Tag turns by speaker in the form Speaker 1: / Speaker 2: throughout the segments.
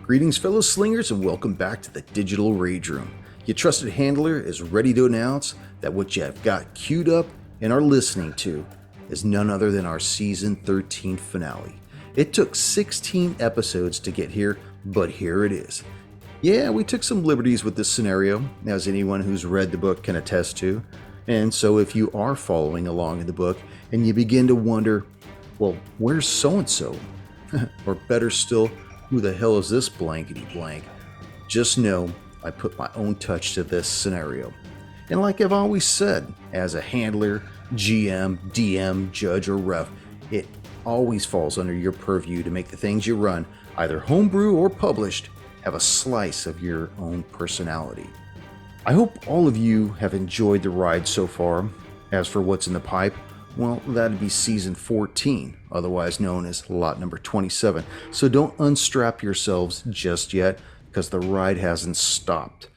Speaker 1: Greetings, fellow slingers, and welcome back to the Digital Rage Room. Your trusted handler is ready to announce that what you have got queued up and are listening to is none other than our Season 13 finale. It took 16 episodes to get here, but here it is. Yeah, we took some liberties with this scenario, as anyone who's read the book can attest to. And so if you are following along in the book and you begin to wonder, well, where's so-and-so? Or better still, who the hell is this blankety blank? Just know I put my own touch to this scenario. And like I've always said, as a handler, GM, DM, judge, or ref, it always falls under your purview to make the things you run, either homebrew or published, have a slice of your own personality. I hope all of you have enjoyed the ride so far. As for what's in the pipe, well, that'd be Season 14, otherwise known as lot number 27. So don't unstrap yourselves just yet, because the ride hasn't stopped.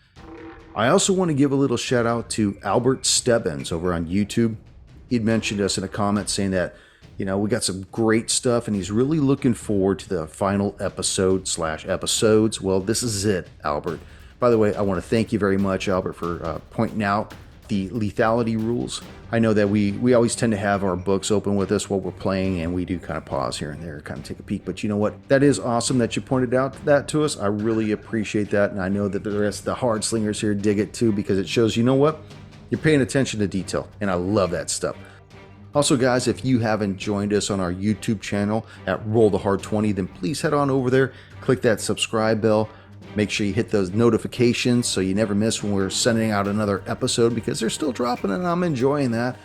Speaker 1: I also want to give a little shout out to Albert Stebbins over on YouTube. He'd mentioned us in a comment saying that, we got some great stuff and he's really looking forward to the final episodes. Well, this is it, Albert. By the way, I want to thank you very much, Albert, for pointing out the lethality rules. I know that we always tend to have our books open with us while we're playing, and we do kind of pause here and there, kind of take a peek. But you know what? That is awesome that you pointed out that to us. I really appreciate that, and I know that the rest of the hard slingers here dig it too, because it shows, you know what? You're paying attention to detail, and I love that stuff. Also, guys, if you haven't joined us on our YouTube channel at Roll the Hard 20, then please head on over there, click that subscribe bell. Make sure you hit those notifications so you never miss when we're sending out another episode, because they're still dropping and I'm enjoying that.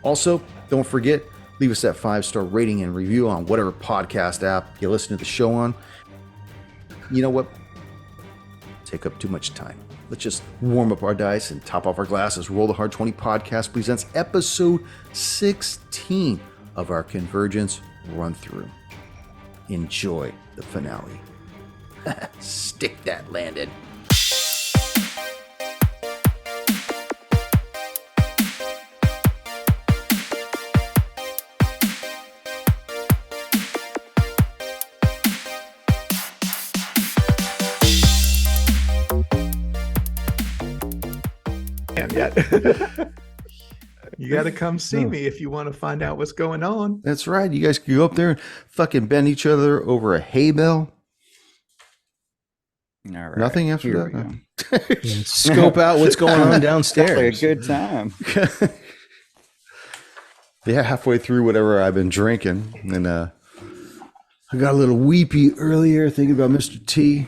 Speaker 1: Also, don't forget, leave us that 5-star rating and review on whatever podcast app you listen to the show on. You know what? Take up too much time. Let's just warm up our dice and top off our glasses. Roll the Hard 20 podcast presents episode 16 of our Convergence run through. Enjoy the finale. Stick that landed.
Speaker 2: You got to come see me if you want to find out what's going on.
Speaker 1: That's right. You guys can go up there and fucking bend each other over a hay bale.
Speaker 3: All right.
Speaker 1: Nothing after that.
Speaker 4: Scope out what's going on downstairs.
Speaker 3: Like a good time.
Speaker 1: Yeah, halfway through whatever I've been drinking, and I got a little weepy earlier thinking about Mr. T.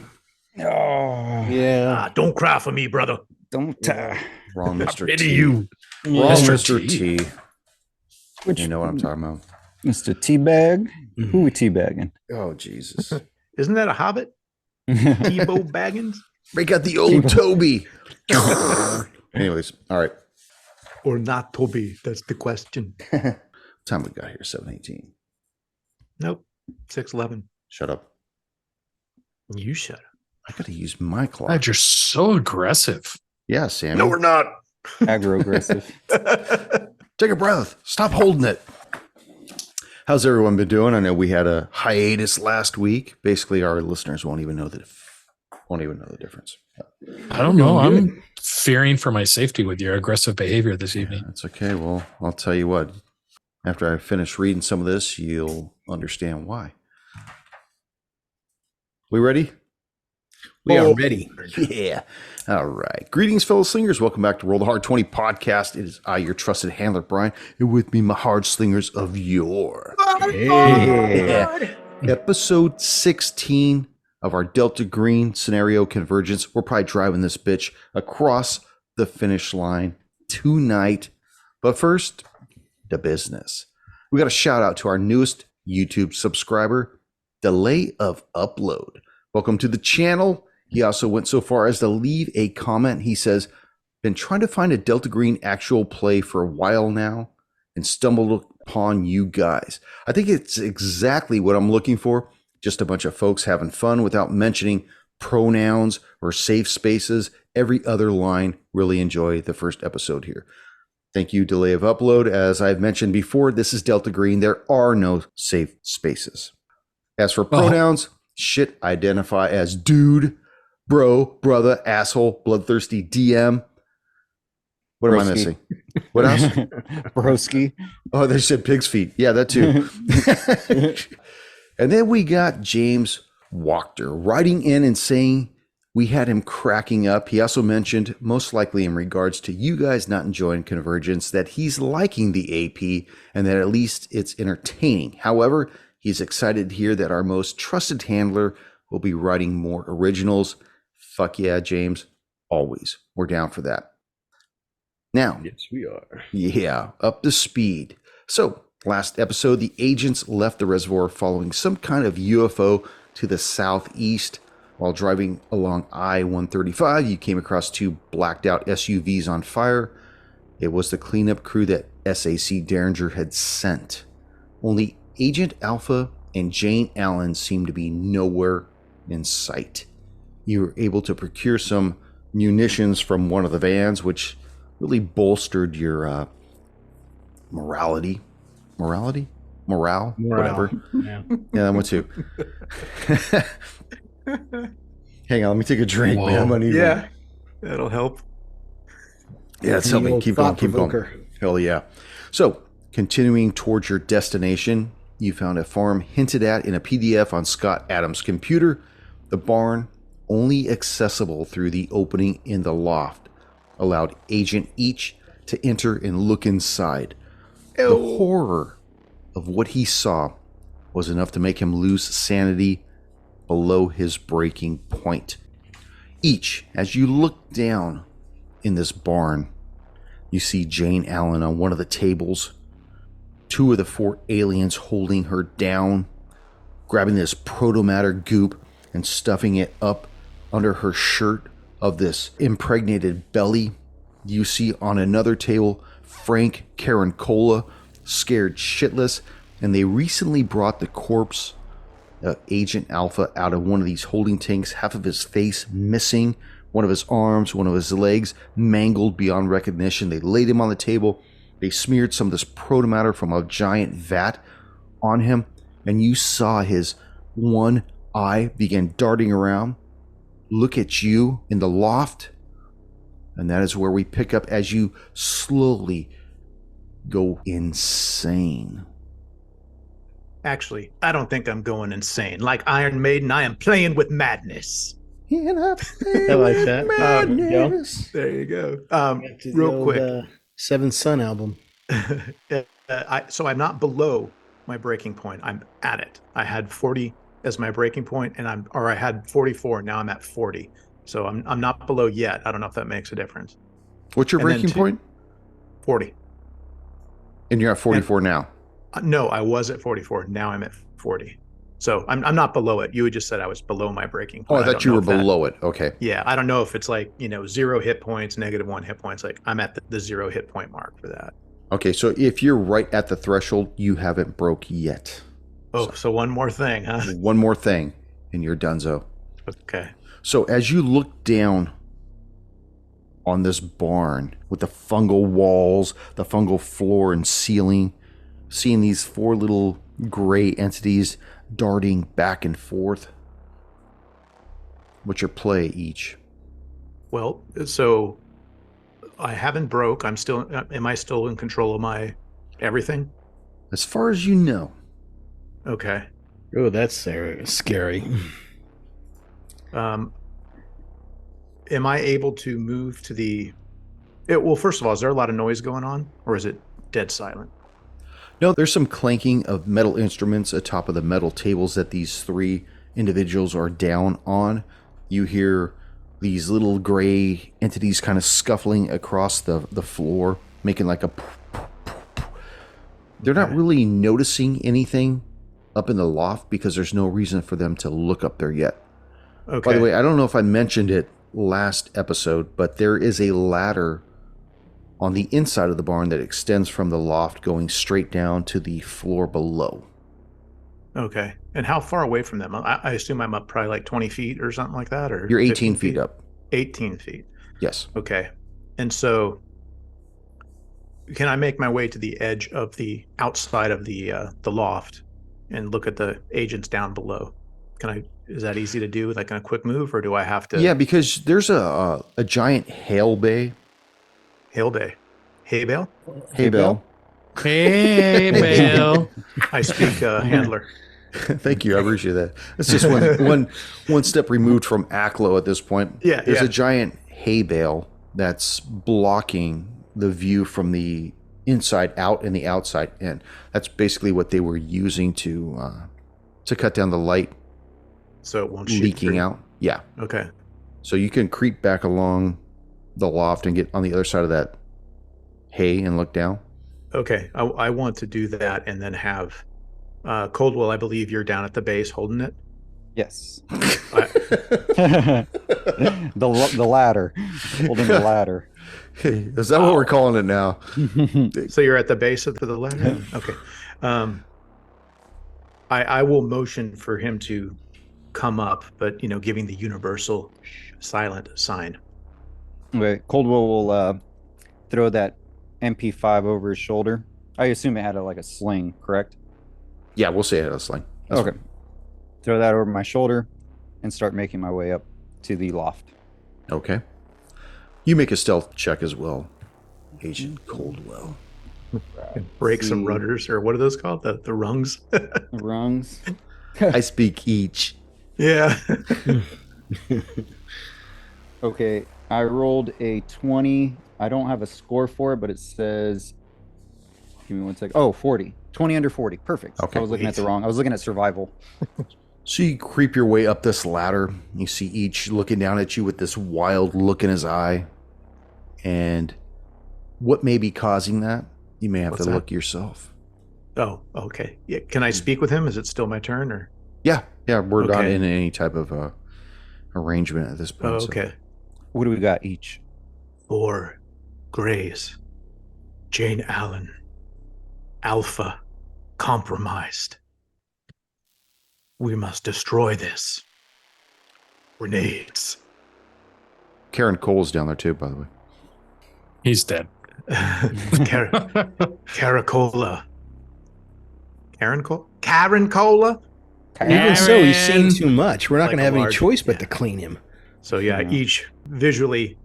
Speaker 3: Oh,
Speaker 4: Yeah.
Speaker 2: Don't cry for me, brother.
Speaker 3: don't.
Speaker 1: Wrong, Mr.
Speaker 2: Pity
Speaker 1: T.
Speaker 2: you.
Speaker 1: Wrong, Mr. T.
Speaker 3: Which,
Speaker 1: You know what I'm talking about?
Speaker 3: Mr. Teabag? Who we teabagging?
Speaker 1: Oh, Jesus.
Speaker 2: Isn't that a hobbit? Tebow Baggins?
Speaker 1: Break out the old Toby. Anyways, all right.
Speaker 2: Or not Toby? That's the question.
Speaker 1: Time we got here, 7:18.
Speaker 2: Nope. 6:11.
Speaker 1: Shut up.
Speaker 2: You shut up.
Speaker 1: I got to use my clock.
Speaker 5: God, you're so aggressive.
Speaker 1: Yeah, Sammy.
Speaker 2: No, we're not.
Speaker 3: Aggro aggressive.
Speaker 1: Take a breath. Stop holding it. How's everyone been doing? I know we had a hiatus last week. Basically, our listeners won't even know the difference.
Speaker 5: I don't know. I'm fearing for my safety with your aggressive behavior this evening.
Speaker 1: That's okay. Well, I'll tell you what. After I finish reading some of this, you'll understand why. We ready?
Speaker 4: We are ready.
Speaker 1: Yeah. All right. Greetings, fellow slingers. Welcome back to Roll the Hard 20 podcast. It is I, your trusted handler, Brian, and with me, my hard slingers of yore. Yeah. Episode 16 of our Delta Green scenario Convergence. We're probably driving this bitch across the finish line tonight. But first, the business. We got a shout out to our newest YouTube subscriber, Delay of Upload. Welcome to the channel. He also went so far as to leave a comment. He says, been trying to find a Delta Green actual play for a while now and stumbled upon you guys. I think it's exactly what I'm looking for. Just a bunch of folks having fun without mentioning pronouns or safe spaces. Every other line. Really enjoy the first episode here. Thank you, Delay of Upload. As I've mentioned before, this is Delta Green. There are no safe spaces. As for pronouns, shit identify as dude, bro, brother, asshole, bloodthirsty DM. What am I
Speaker 3: Broski.
Speaker 1: missing? What else?
Speaker 3: Broski.
Speaker 1: Oh, they said pig's feet. Yeah, that too. And then we got James Wachter writing in and saying we had him cracking up. He also mentioned, most likely in regards to you guys not enjoying Convergence, that he's liking the AP and that at least it's entertaining. However, he's excited to hear that our most trusted handler will be writing more originals. Fuck yeah, James. Always. We're down for that. Now,
Speaker 4: Yes, we are.
Speaker 1: yeah, up to speed. So, last episode, the agents left the reservoir following some kind of UFO to the southeast. While driving along I-135, you came across two blacked out SUVs on fire. It was the cleanup crew that SAC Derringer had sent. Only Agent Alpha and Jane Allen seemed to be nowhere in sight. You were able to procure some munitions from one of the vans, which really bolstered your morale, whatever.
Speaker 4: Yeah.
Speaker 1: Yeah, that one too. Hang on, let me take a drink,
Speaker 5: Whoa.
Speaker 1: man. I'm gonna need
Speaker 2: Yeah,
Speaker 1: one.
Speaker 2: that'll help.
Speaker 1: Yeah, it's helping. Keep going, keep going. Hell yeah. So, continuing towards your destination, you found a farm hinted at in a PDF on Scott Adams' computer. The barn, only accessible through the opening in the loft, allowed Agent each to enter and look inside. The horror of what he saw was enough to make him lose sanity below his breaking point. Each, as you look down in this barn, you see Jane Allen on one of the tables, two of the four aliens holding her down, grabbing this proto-matter goop and stuffing it up under her shirt of this impregnated belly. You see on another table Frank Carancola, scared shitless, and they recently brought the corpse of Agent Alpha out of one of these holding tanks, half of his face missing, one of his arms, one of his legs mangled beyond recognition. They laid him on the table. They smeared some of this proto-matter from a giant vat on him, and you saw his one eye begin darting around, look at you in the loft, and that is where we pick up as you slowly go insane.
Speaker 2: Actually, I don't think I'm going insane. Like Iron Maiden, I am playing with madness.
Speaker 4: I like that.
Speaker 1: Madness.
Speaker 2: There you go.
Speaker 4: Back to the
Speaker 2: Real
Speaker 4: old,
Speaker 2: quick.
Speaker 4: Seventh Son album.
Speaker 2: So I'm not below my breaking point. I'm at it. I had 40 as my breaking point, and I had 44. Now I'm at 40. So I'm not below yet. I don't know if that makes a difference.
Speaker 1: What's your
Speaker 2: And then
Speaker 1: breaking point?
Speaker 2: 40.
Speaker 1: And you're at 44 now.
Speaker 2: No, I was at 44. Now I'm at 40. So I'm not below it. You had just said I was below my breaking
Speaker 1: Oh,
Speaker 2: point.
Speaker 1: I thought you were below it. Okay.
Speaker 2: Yeah, I don't know if it's like, 0 hit points, -1 hit points. Like I'm at the 0 hit point mark for that.
Speaker 1: Okay, so if you're right at the threshold, you haven't broke yet.
Speaker 2: Oh, so one more thing, huh?
Speaker 1: One more thing, and you're donezo.
Speaker 2: Okay.
Speaker 1: So as you look down on this barn with the fungal walls, the fungal floor and ceiling, seeing these four little gray entities darting back and forth, what's your play each?
Speaker 2: Well, so I haven't broke. Am I still in control of my everything?
Speaker 1: As far as you know.
Speaker 2: Okay.
Speaker 4: Oh, that's scary.
Speaker 2: Am I able to move to well, first of all, is there a lot of noise going on, or is it dead silent?
Speaker 1: No, there's some clanking of metal instruments atop of the metal tables that these three individuals are down on. You hear these little gray entities kind of scuffling across the floor, making like a... They're not really noticing anything up in the loft because there's no reason for them to look up there yet.
Speaker 2: Okay.
Speaker 1: By the way, I don't know if I mentioned it last episode, but there is a ladder on the inside of the barn that extends from the loft going straight down to the floor below.
Speaker 2: Okay. And how far away from them? I assume I'm up probably like 20 feet or something like that, or
Speaker 1: You're 18
Speaker 2: 15
Speaker 1: feet up.
Speaker 2: 18 feet.
Speaker 1: Yes.
Speaker 2: Okay. And so can I make my way to the edge of the outside of the loft and look at the agents down below? Can I Is that easy to do, like on a quick move, or do I have to?
Speaker 1: Yeah, because there's a giant hail bay.
Speaker 2: Hail Bay. Hay bale?
Speaker 1: Hay bale.
Speaker 5: Hey, Bill.
Speaker 2: I speak handler.
Speaker 1: Thank you. I appreciate that. It's just one step removed from Aklo at this point.
Speaker 2: Yeah,
Speaker 1: There's
Speaker 2: yeah.
Speaker 1: a giant hay bale that's blocking the view from the inside out and the outside in. That's basically what they were using to cut down the light
Speaker 2: So it won't shoot
Speaker 1: leaking
Speaker 2: through.
Speaker 1: out. Yeah.
Speaker 2: Okay.
Speaker 1: So you can creep back along the loft and get on the other side of that hay and look down.
Speaker 2: Okay. I want to do that and then have Coldwell, I believe you're down at the base holding it.
Speaker 3: Yes.
Speaker 2: I,
Speaker 3: the ladder. Holding the ladder.
Speaker 1: Is that what we're calling it now?
Speaker 2: so you're at the base of the ladder? Okay. I will motion for him to come up, but, giving the universal silent sign.
Speaker 3: Okay. Coldwell will throw that MP5 over his shoulder. I assume it had like a sling, correct?
Speaker 1: Yeah, we'll say it as sling. That's
Speaker 3: Okay.
Speaker 1: fine.
Speaker 3: Throw that over my shoulder and start making my way up to the loft.
Speaker 1: Okay. You make a stealth check as well, Agent Coldwell.
Speaker 2: Break some
Speaker 3: See.
Speaker 2: rudders, or what are those called? The rungs?
Speaker 3: Rungs.
Speaker 1: I speak each.
Speaker 2: Yeah.
Speaker 3: Okay. I rolled a 20. I don't have a score for it, but it says, give me 1 second. Oh, 40. 20 under 40. Perfect.
Speaker 1: Okay.
Speaker 3: I was looking at the wrong. I was looking at survival.
Speaker 1: So you creep your way up this ladder. You see each looking down at you with this wild look in his eye. And what may be causing that, you may have
Speaker 2: What's
Speaker 1: to
Speaker 2: that?
Speaker 1: look yourself.
Speaker 2: Oh, okay. Yeah. Can I speak with him? Is it still my turn, or?
Speaker 1: Yeah, we're not
Speaker 2: Okay.
Speaker 1: in any type of arrangement at this point.
Speaker 2: Oh,
Speaker 1: so-
Speaker 2: okay.
Speaker 3: What do we got each?
Speaker 2: 4 Grays. Jane Allen. Alpha. Compromised. We must destroy this. Grenades.
Speaker 1: Karen Cole's down there too, by the way.
Speaker 5: He's dead.
Speaker 2: Caracola. Karen Cola?
Speaker 4: Even so, he's seen
Speaker 5: Aaron.
Speaker 4: too much. We're not
Speaker 2: Like
Speaker 4: going to
Speaker 2: a
Speaker 4: have any
Speaker 2: large-
Speaker 4: choice but
Speaker 2: yeah.
Speaker 4: to clean him.
Speaker 2: So yeah,
Speaker 3: Yeah.
Speaker 2: each visually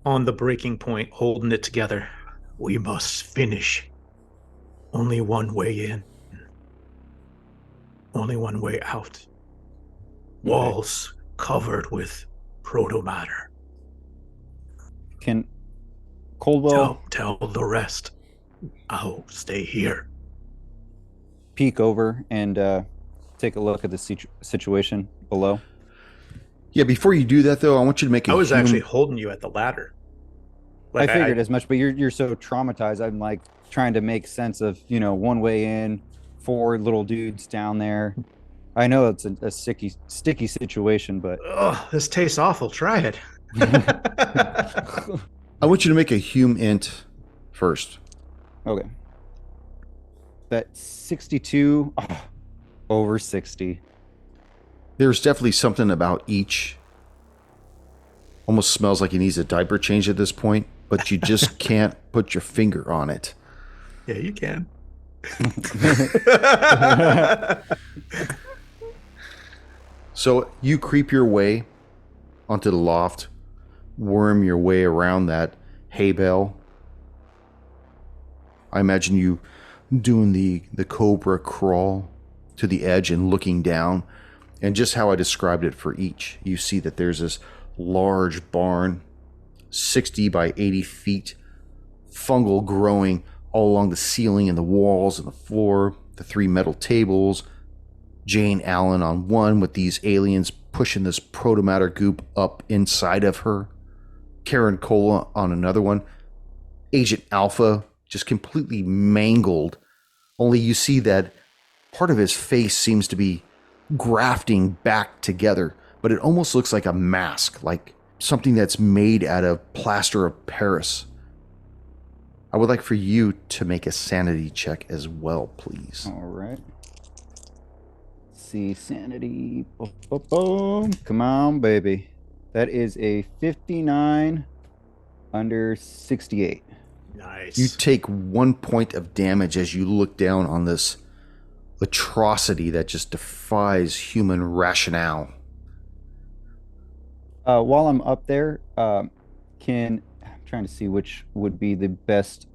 Speaker 2: on the breaking point, holding it together. We must finish. Only one way in. Only one way out. Walls covered with protomatter.
Speaker 3: Can Coldwell
Speaker 2: Tell the rest. I'll stay here.
Speaker 3: peek over and take a look at the situation below?
Speaker 1: Yeah, before you do that though, I want you to make a
Speaker 2: I was
Speaker 1: hum-
Speaker 2: actually holding you at the ladder.
Speaker 3: I figured as much, but you're so traumatized. I'm like trying to make sense of, one way in, 4 little dudes down there. I know it's a sticky situation, but
Speaker 2: Ugh, this tastes awful. Try it.
Speaker 1: I want you to make a hum int first.
Speaker 3: okay. That 62 over 60.
Speaker 1: There's definitely something about each. Almost smells like he needs a diaper change at this point, but you just can't put your finger on it.
Speaker 2: Yeah, you can.
Speaker 1: So you creep your way onto the loft, worm your way around that hay bale. I imagine you doing the cobra crawl to the edge and looking down. And just how I described it for each, you see that there's this large barn, 60 by 80 feet, fungal growing all along the ceiling and the walls and the floor, the 3 metal tables, Jane Allen on one with these aliens pushing this protomatter goop up inside of her, Karen Cola on another one, Agent Alpha just completely mangled, only you see that part of his face seems to be grafting back together, but it almost looks like a mask, like something that's made out of plaster of Paris. I would like for you to make a sanity check as well, please.
Speaker 3: All right. See, sanity. Boom, boom, boom. Come on, baby. That is a 59 under 68.
Speaker 2: Nice.
Speaker 1: You take 1 point of damage as you look down on this atrocity that just defies human rationale.
Speaker 3: While I'm up there, I'm trying to see which would be the best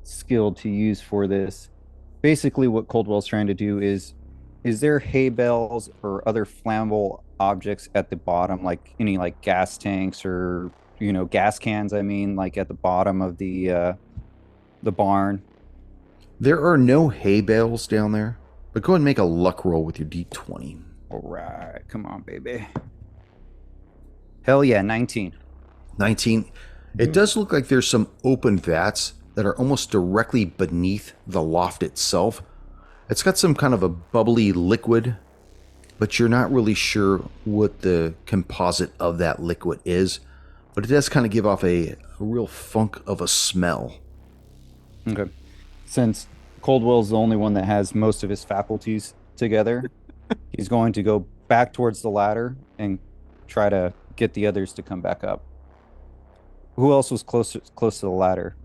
Speaker 3: skill to use for this. Basically, what Coldwell's trying to do is there hay bales or other flammable objects at the bottom, like any like gas tanks or gas cans? I mean, like at the bottom of the barn.
Speaker 1: There are no hay bales down there, but go ahead and make a luck roll with your D20.
Speaker 3: All right, come on, baby. Hell yeah, 19.
Speaker 1: 19. It does look like there's some open vats that are almost directly beneath the loft itself. It's got some kind of a bubbly liquid, but you're not really sure what the composite of that liquid is. But it does kind of give off a real funk of a smell.
Speaker 3: Okay. Since Coldwell's the only one that has most of his faculties together, he's going to go back towards the ladder and try to get the others to come back up. Who else was close to the ladder?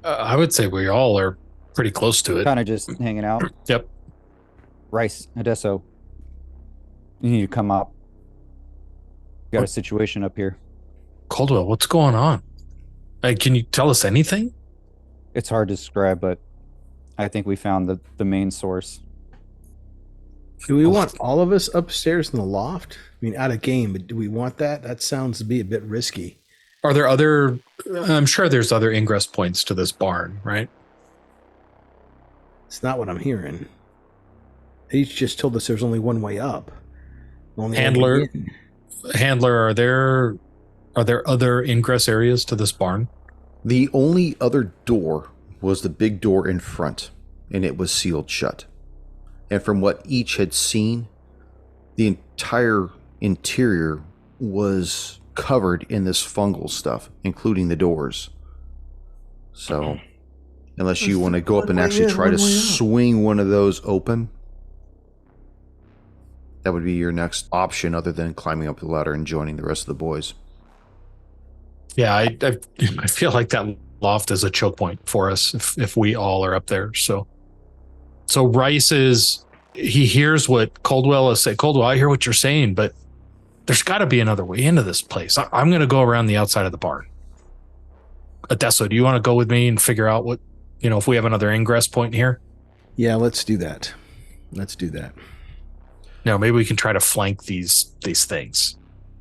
Speaker 5: I would say we all are pretty close to it.
Speaker 3: Kind of just hanging out.
Speaker 5: Yep.
Speaker 3: Rice, Adesso, you need to come up. Got a situation up here.
Speaker 5: Coldwell, what's going on? Can you tell us anything?
Speaker 3: It's hard to describe, but I think we found the main source.
Speaker 4: Do we want all of us upstairs in the loft? I mean, out of game, but do we want that? That sounds to be a bit risky.
Speaker 5: Are there other... I'm sure there's other ingress points to this barn, right?
Speaker 4: It's not what I'm hearing. They just told us there's only one way up.
Speaker 5: Handler, are there other ingress areas to this barn?
Speaker 1: The only other door was the big door in front, and it was sealed shut. And from what each had seen, the entire interior was covered in this fungal stuff, including the doors. So, unless you want to go up and actually try to swing one of those open, that would be your next option other than climbing up the ladder and joining the rest of the boys.
Speaker 5: Yeah, I feel like that loft is a choke point for us if we all are up there. So Rice he hears what Coldwell is saying. Coldwell, I hear what you're saying, but there's got to be another way into this place. I'm going to go around the outside of the barn. Adesso, do you want to go with me and figure out what, if we have another ingress point here?
Speaker 4: Yeah, let's do that.
Speaker 5: No, maybe we can try to flank these things.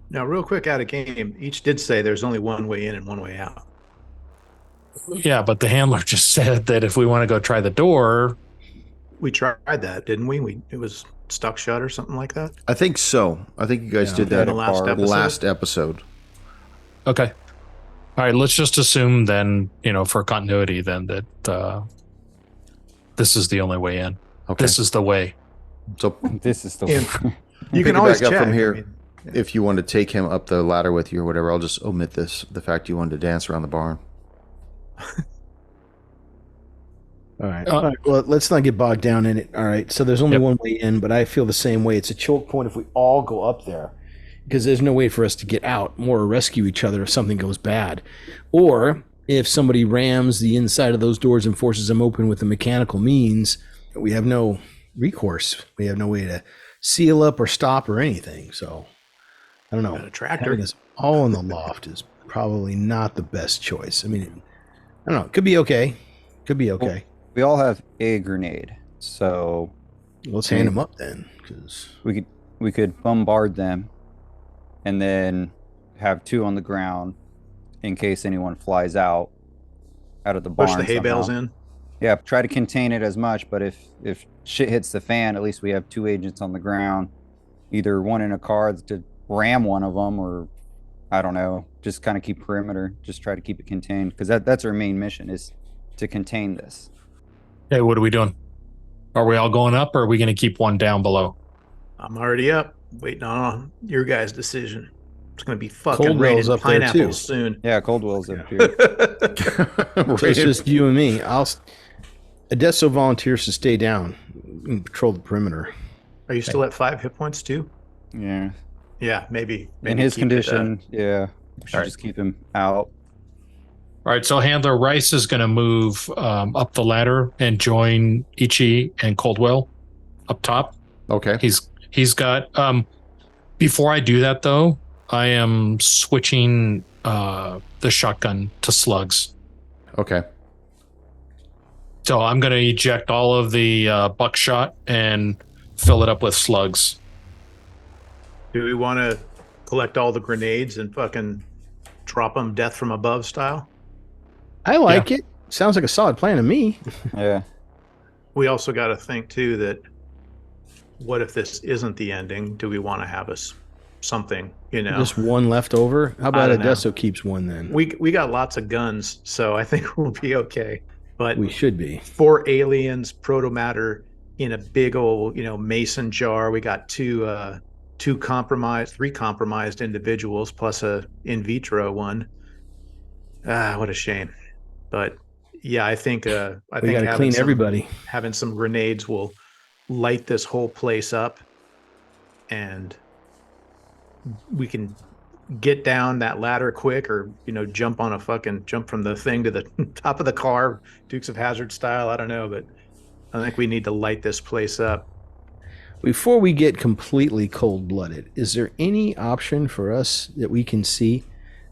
Speaker 2: Now, real quick, out of game, each did say there's only one way in and one way out.
Speaker 5: Yeah, but the handler just said that if we want to go try the door...
Speaker 2: We tried that, didn't we? It was stuck shut or something like that?
Speaker 1: I think so. I think you guys did that
Speaker 2: in the
Speaker 1: last episode.
Speaker 5: Okay. All right, let's just assume then, for continuity then that this is the only way in.
Speaker 1: Okay.
Speaker 5: This is the way.
Speaker 1: So
Speaker 3: this is the way.
Speaker 2: You can always
Speaker 1: back up
Speaker 2: check
Speaker 1: from here. If you want to take him up the ladder with you or whatever, I'll just omit the fact you wanted to dance around the barn.
Speaker 4: All right. Well, let's not get bogged down in it. All right. So there's only one way in, but I feel the same way. It's a choke point if we all go up there, because there's no way for us to get out or rescue each other if something goes bad. Or if somebody rams the inside of those doors and forces them open with a mechanical means, we have no recourse. We have no way to seal up or stop or anything. So I don't know.
Speaker 2: A tractor.
Speaker 4: Having us all in the loft is probably not the best choice. I mean, I don't know. It could be okay.
Speaker 3: Well, we all have a grenade, so
Speaker 4: let's hand them up then, because
Speaker 3: we could bombard them, and then have two on the ground in case anyone flies out of the barn.
Speaker 2: Push the hay bales in.
Speaker 3: Yeah, try to contain it as much. But if shit hits the fan, at least we have two agents on the ground, either one in a car to ram one of them, or I don't know, just kind of keep perimeter. Just try to keep it contained, because that's our main mission, is to contain this.
Speaker 5: Hey, what are we doing? Are we all going up, or are we going to keep one down below?
Speaker 2: I'm already up, waiting on your guys' decision. It's going to be fucking
Speaker 4: Coldwell's
Speaker 2: raining
Speaker 4: up there, too.
Speaker 2: pineapples soon.
Speaker 3: Yeah, Coldwell's up here.
Speaker 4: So it's just you and me. Adesso volunteers to stay down and patrol the perimeter.
Speaker 2: Are you still at 5 hit points too?
Speaker 3: Yeah.
Speaker 2: Yeah, maybe
Speaker 3: In his
Speaker 2: keep
Speaker 3: condition, yeah, we should
Speaker 2: All right.
Speaker 3: just keep him out.
Speaker 5: All right, so Handler Rice is going to move up the ladder and join Ichi and Coldwell up top.
Speaker 1: Okay.
Speaker 5: He's got Before I do that, though, I am switching the shotgun to slugs.
Speaker 1: Okay.
Speaker 5: So I'm going to eject all of the buckshot and fill it up with slugs.
Speaker 2: Do we want to collect all the grenades and fucking drop them death from above style?
Speaker 4: I like it. Sounds like a solid plan to me.
Speaker 3: Yeah.
Speaker 2: We also got to think too that what if this isn't the ending? Do we want to have something,
Speaker 4: Just one left over? How about
Speaker 2: don't know.
Speaker 4: Adesso keeps one then?
Speaker 2: We got lots of guns, so I think we'll be okay. But
Speaker 4: We should be.
Speaker 2: 4 aliens, proto matter in a big old, mason jar. We got three compromised individuals plus a in vitro one. What a shame. But yeah, I think
Speaker 4: We got to clean everybody.
Speaker 2: Having some grenades will light this whole place up, and we can get down that ladder quick, or jump from the thing to the top of the car, Dukes of Hazzard style. I don't know, but I think we need to light this place up.
Speaker 4: Before we get completely cold-blooded, is there any option for us that we can see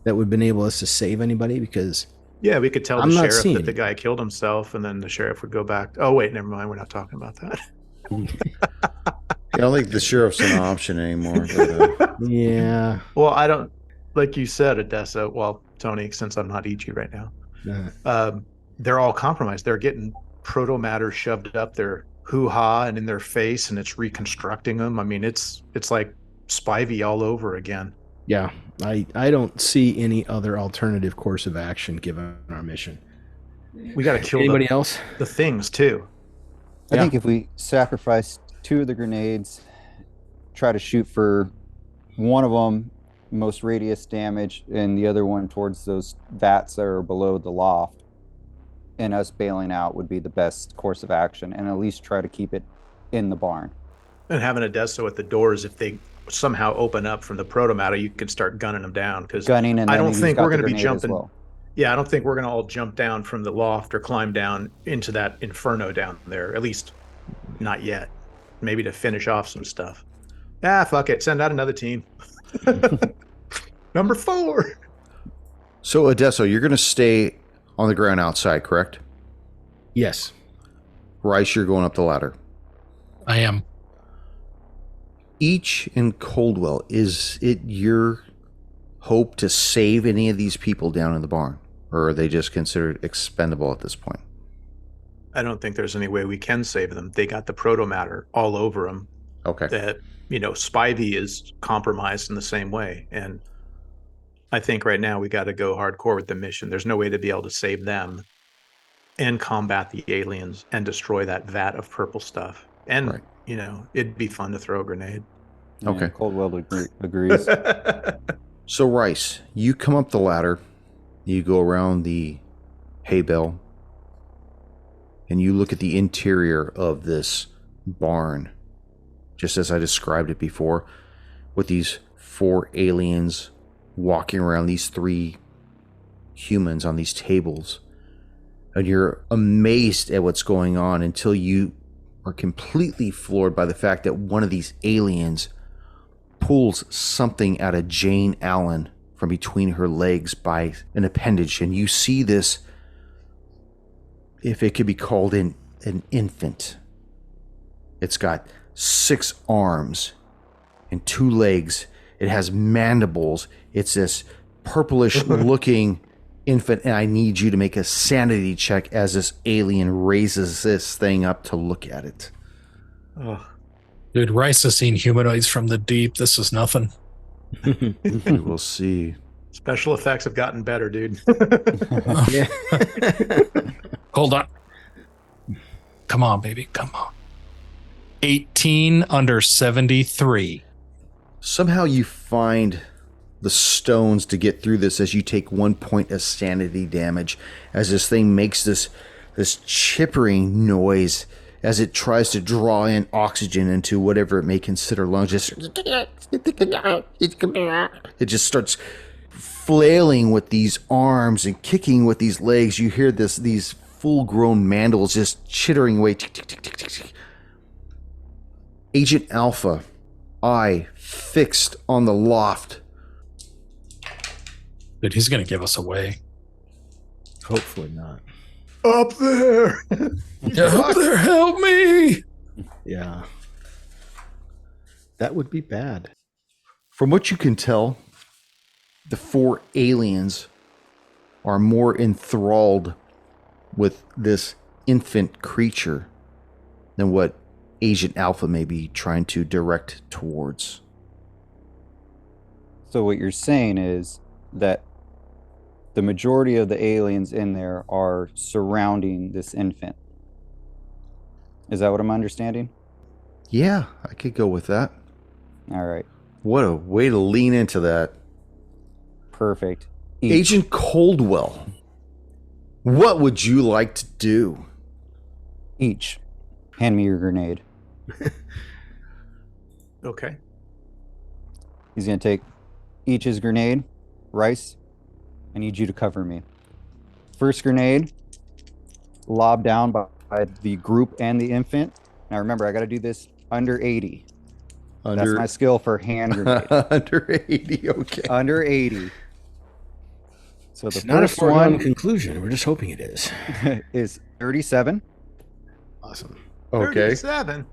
Speaker 4: that would enable us to save anybody? Because
Speaker 2: yeah, we could tell the sheriff that the guy killed himself, and then the sheriff would go back. Oh wait, never mind. We're not talking about that.
Speaker 1: I don't think the sheriff's an option anymore. But,
Speaker 4: yeah.
Speaker 2: Well, I don't, like you said, Odessa. Well, Tony, since I'm not Ichi right now, they're all compromised. They're getting proto matter shoved up their hoo-ha and in their face, and it's reconstructing them. I mean, it's like Spivey all over again.
Speaker 4: Yeah, I don't see any other alternative course of action given our mission.
Speaker 2: We got to kill
Speaker 4: anybody else?
Speaker 2: The things too.
Speaker 3: I think if we sacrifice 2 of the grenades, try to shoot for one of them most radius damage and the other one towards those vats that are below the loft, and us bailing out would be the best course of action, and at least try to keep it in the barn.
Speaker 2: And having a Deso at the doors, if they somehow open up from the protomatter, you can start gunning them down. Because I don't think we're going to be jumping. Well. Yeah, I don't think we're going to all jump down from the loft or climb down into that inferno down there. At least not yet. Maybe to finish off some stuff. Fuck it. Send out another team. Number 4.
Speaker 1: So, Adesso, you're going to stay on the ground outside, correct?
Speaker 4: Yes.
Speaker 1: Rice, you're going up the ladder.
Speaker 5: I am.
Speaker 1: Each and Coldwell, is it your hope to save any of these people down in the barn? Or are they just considered expendable at this point?
Speaker 2: I don't think there's any way we can save them. They got the protomatter all over them.
Speaker 1: Okay.
Speaker 2: That, Spivey is compromised in the same way. And I think right now we got to go hardcore with the mission. There's no way to be able to save them and combat the aliens and destroy that vat of purple stuff. And, it'd be fun to throw a grenade.
Speaker 3: Yeah,
Speaker 1: okay.
Speaker 3: Coldwell agrees.
Speaker 1: So, Rice, you come up the ladder, you go around the hay bale, and you look at the interior of this barn, just as I described it before, with these 4 aliens walking around, these 3 humans on these tables. And you're amazed at what's going on until you are completely floored by the fact that one of these aliens pulls something out of Jane Allen from between her legs by an appendage. And you see this, if it could be called an infant. It's got 6 arms and 2 legs. It has mandibles. It's this purplish looking infant, and I need you to make a sanity check as this alien raises this thing up to look at it.
Speaker 5: Oh. Dude, Rice has seen humanoids from the deep. This is nothing.
Speaker 1: We will see.
Speaker 2: Special effects have gotten better, dude.
Speaker 4: Yeah.
Speaker 5: Hold on. Come on, baby. Come on. 18 under 73.
Speaker 1: Somehow you find the stones to get through this as you take 1 point of sanity damage as this thing makes this chippering noise as it tries to draw in oxygen into whatever it may consider lungs. It just starts flailing with these arms and kicking with these legs. You hear these full-grown mandals just chittering away. Agent Alpha, eye fixed on the loft.
Speaker 5: Dude, he's going to give us away.
Speaker 4: Hopefully not.
Speaker 2: Up there.
Speaker 5: Up there, help me.
Speaker 4: Yeah. That would be bad.
Speaker 1: From what you can tell, the 4 aliens are more enthralled with this infant creature than what Agent Alpha may be trying to direct towards.
Speaker 3: So what you're saying is that the majority of the aliens in there are surrounding this infant. Is that what I'm understanding?
Speaker 1: Yeah, I could go with that.
Speaker 3: All right.
Speaker 1: What a way to lean into that.
Speaker 3: Perfect.
Speaker 1: Agent Coldwell, what would you like to do?
Speaker 3: Each. Hand me your grenade.
Speaker 2: Okay.
Speaker 3: He's going to take each his grenade. Rice, I need you to cover me. First grenade, lob down by the group and the infant. Now remember, I got to do this under 80. That's my skill for hand grenade.
Speaker 1: Under 80, okay.
Speaker 3: Under 80. So the
Speaker 4: It's not a
Speaker 3: first
Speaker 4: foregone
Speaker 3: one
Speaker 4: conclusion. We're just hoping it is.
Speaker 3: is 37.
Speaker 4: Awesome.
Speaker 1: Okay.
Speaker 2: 37.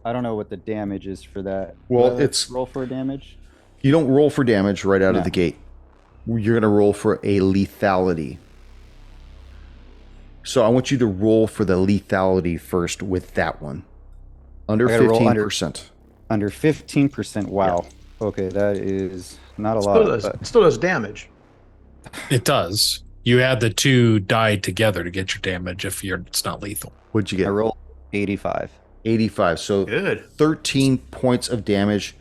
Speaker 3: I don't know what the damage is for that.
Speaker 1: Well, it's
Speaker 3: roll for damage.
Speaker 1: You don't roll for damage right out
Speaker 3: No.
Speaker 1: of the gate. You're going to roll for a lethality. So I want you to roll for the lethality first with that one. Under
Speaker 3: I gotta roll
Speaker 1: 15%.
Speaker 3: Under 15%. Wow. Okay, that is not a lot.
Speaker 2: Still does damage.
Speaker 5: It does. You add the 2 die together to get your damage if it's not lethal.
Speaker 1: What'd you get?
Speaker 3: I rolled 85.
Speaker 1: 85. So
Speaker 2: Good.
Speaker 1: 13 points of damage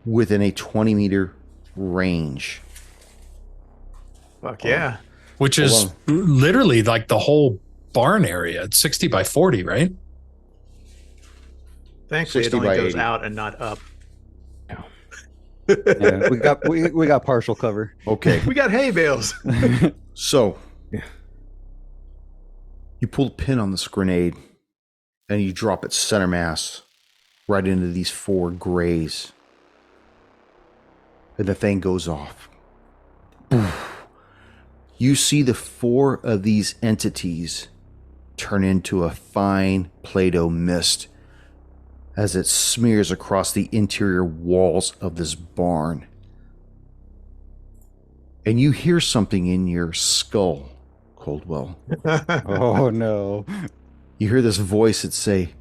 Speaker 1: within a 20-meter range.
Speaker 2: Fuck yeah.
Speaker 5: Which is literally like the whole barn area. It's 60 by 40, right?
Speaker 2: Thankfully, it
Speaker 1: 60
Speaker 2: only
Speaker 1: by
Speaker 2: goes
Speaker 1: 80.
Speaker 2: out and not up.
Speaker 3: Yeah, we got partial cover.
Speaker 1: Okay.
Speaker 2: We got hay bales.
Speaker 1: So you pull the pin on this grenade and you drop it center mass right into these 4 grays. And the thing goes off. You see the 4 of these entities turn into a fine Play-Doh mist as it smears across the interior walls of this barn. And you hear something in your skull, Coldwell.
Speaker 3: Oh no.
Speaker 1: You hear this voice that say,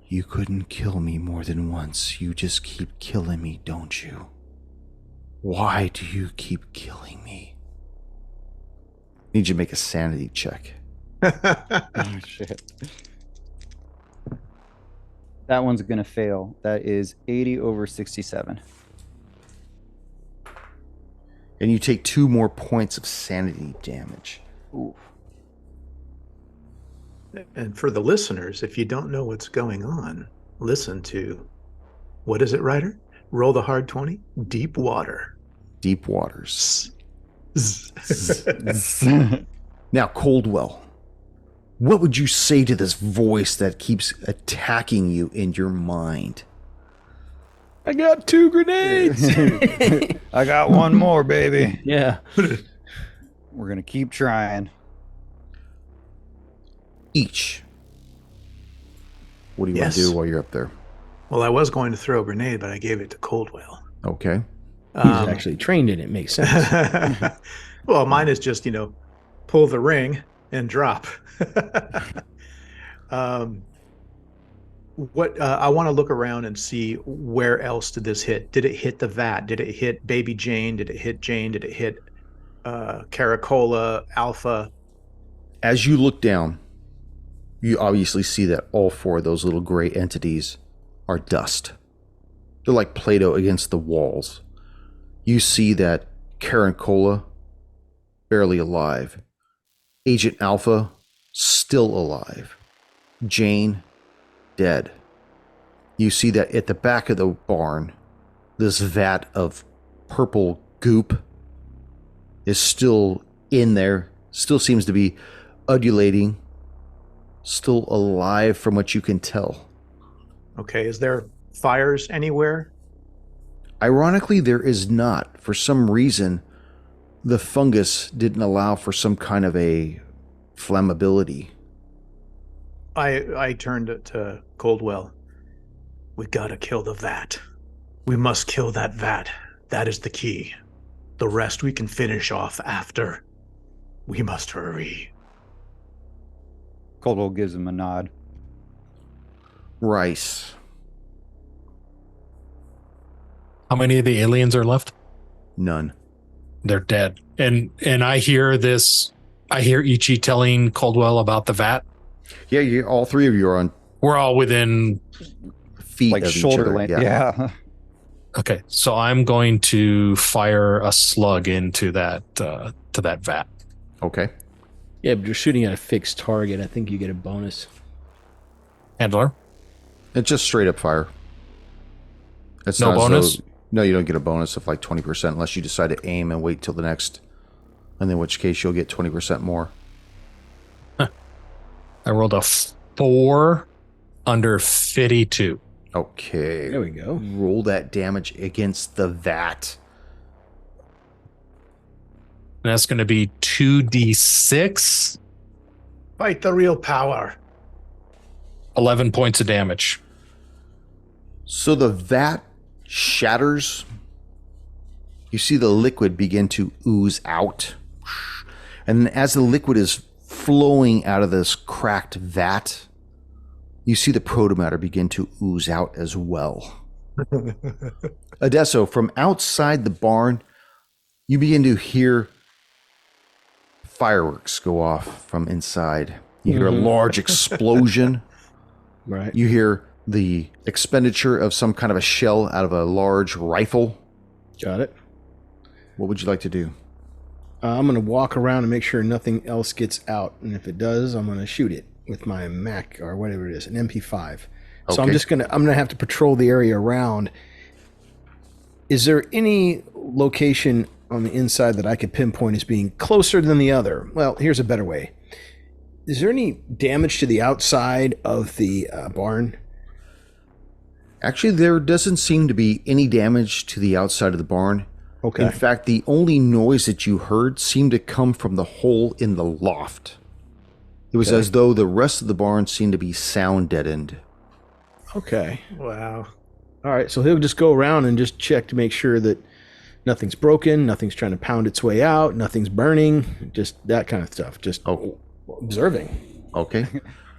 Speaker 1: "You couldn't kill me more than once. You just keep killing me, don't you? Why do you keep killing me?" Need you to make a sanity check.
Speaker 3: Oh shit. That one's gonna fail. That is 80 over 67.
Speaker 1: And you take 2 more points of sanity damage.
Speaker 3: Ooh.
Speaker 2: And for the listeners, if you don't know what's going on, listen to, what is it, Ryder? Roll the hard 20. Deep water.
Speaker 1: Deep waters.
Speaker 2: Zzz.
Speaker 1: Now, Coldwell, what would you say to this voice that keeps attacking you in your mind?
Speaker 4: I got 2 grenades.
Speaker 3: I got one more, baby.
Speaker 4: Yeah.
Speaker 3: We're gonna keep trying.
Speaker 1: Each. What do you want
Speaker 2: Yes.
Speaker 1: to do while you're up there?
Speaker 2: Well, I was going to throw a grenade, but I gave it to Coldwell.
Speaker 1: Okay.
Speaker 4: He's actually trained in it. Makes sense.
Speaker 2: Well, mine is just, pull the ring and drop. I want to look around and see where else did this hit. Did it hit the vat? Did it hit Baby Jane? Did it hit Jane? Did it hit Caracola, Alpha?
Speaker 1: As you look down, you obviously see that all 4 of those little gray entities are dust. They're like Play-Doh against the walls. You see that Caracola, barely alive. Agent Alpha, still alive. Jane, dead. You see that at the back of the barn, this vat of purple goop is still in there, still seems to be undulating, still alive from what you can tell.
Speaker 2: Okay, is there fires anywhere?
Speaker 1: Ironically, there is not. For some reason, the fungus didn't allow for some kind of a flammability.
Speaker 2: I turned to Coldwell. We gotta kill the vat. We must kill that vat. That is the key. The rest we can finish off after. We must hurry.
Speaker 3: Coldwell gives him a nod.
Speaker 1: Rice.
Speaker 5: How many of the aliens are left?
Speaker 1: None.
Speaker 5: They're dead. And I hear this. I hear Ichi telling Coldwell about the vat.
Speaker 1: Yeah, all three of you are on
Speaker 5: We're all within
Speaker 1: feet
Speaker 3: Like
Speaker 1: of
Speaker 3: shoulder
Speaker 1: each other.
Speaker 3: length.
Speaker 1: Yeah.
Speaker 3: Yeah.
Speaker 5: Okay, so I'm going to fire a slug into that vat.
Speaker 1: Okay.
Speaker 4: Yeah, but you're shooting at a fixed target. I think you get a bonus.
Speaker 5: Handler,
Speaker 1: It's just straight up fire. It's
Speaker 5: no
Speaker 1: not as
Speaker 5: bonus?
Speaker 1: though- no, you don't get a bonus of like 20% unless you decide to aim and wait till the next. And in which case you'll get 20% more.
Speaker 5: I rolled a 4 under 52.
Speaker 1: Okay.
Speaker 4: There we go.
Speaker 1: Roll that damage against the vat.
Speaker 5: And that's going to be 2d6,
Speaker 2: Fight the real power.
Speaker 5: 11 points of damage.
Speaker 1: So the vat shatters. You see the liquid begin to ooze out. And then as the liquid is flowing out of this cracked vat, you see the protomatter begin to ooze out as well. Adesso, from outside the barn, you begin to hear fireworks go off from inside. You hear a large explosion.
Speaker 4: Right.
Speaker 1: You hear the expenditure of some kind of a shell out of a large rifle.
Speaker 4: Got it.
Speaker 1: What would you like to do?
Speaker 4: I'm going to walk around and make sure nothing else gets out. And if it does, I'm going to shoot it with my Mac or whatever it is, an MP5. So I'm
Speaker 1: Okay.
Speaker 4: just going to, I'm going to have to patrol the area around. Is there any location on the inside that I could pinpoint as being closer than the other? Well, here's a better way. Is there any damage to the outside of the barn?
Speaker 1: Actually, there doesn't seem to be any damage to the outside of the barn.
Speaker 4: Okay.
Speaker 1: In fact, the only noise that you heard seemed to come from the hole in the loft. It was as though the rest of the barn seemed to be sound deadened.
Speaker 4: Okay.
Speaker 2: Wow.
Speaker 4: All right. So he'll just go around and just check to make sure that nothing's broken, nothing's trying to pound its way out, nothing's burning, just that kind of stuff. Just observing.
Speaker 1: Okay.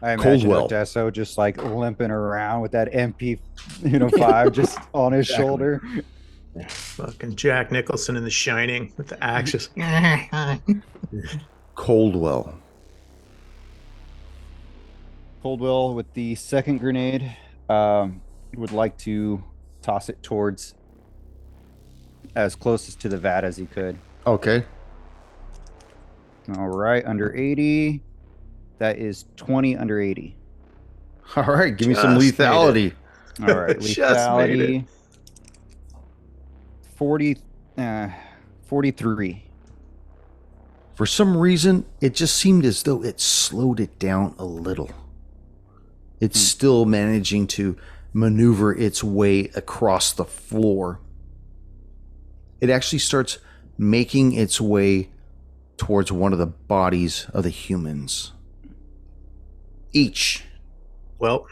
Speaker 3: I imagine
Speaker 1: Coldwell.
Speaker 3: Odesso just like limping around with that MP5 just on his shoulder.
Speaker 2: Fucking Jack Nicholson in The Shining with the axes.
Speaker 1: Coldwell.
Speaker 3: Coldwell with the second grenade would like to toss it towards as closest to the vat as he could.
Speaker 1: Okay.
Speaker 3: All right, under 80. That is 20 under 80.
Speaker 1: All right. Give me some
Speaker 2: Just made
Speaker 1: lethality.
Speaker 3: All right,
Speaker 2: Just made
Speaker 3: lethality. 43.
Speaker 1: For some reason, it just seemed as though it slowed it down a little. It's still managing to maneuver its way across the floor. It actually starts making its way towards one of the bodies of the humans. Each.
Speaker 2: Well,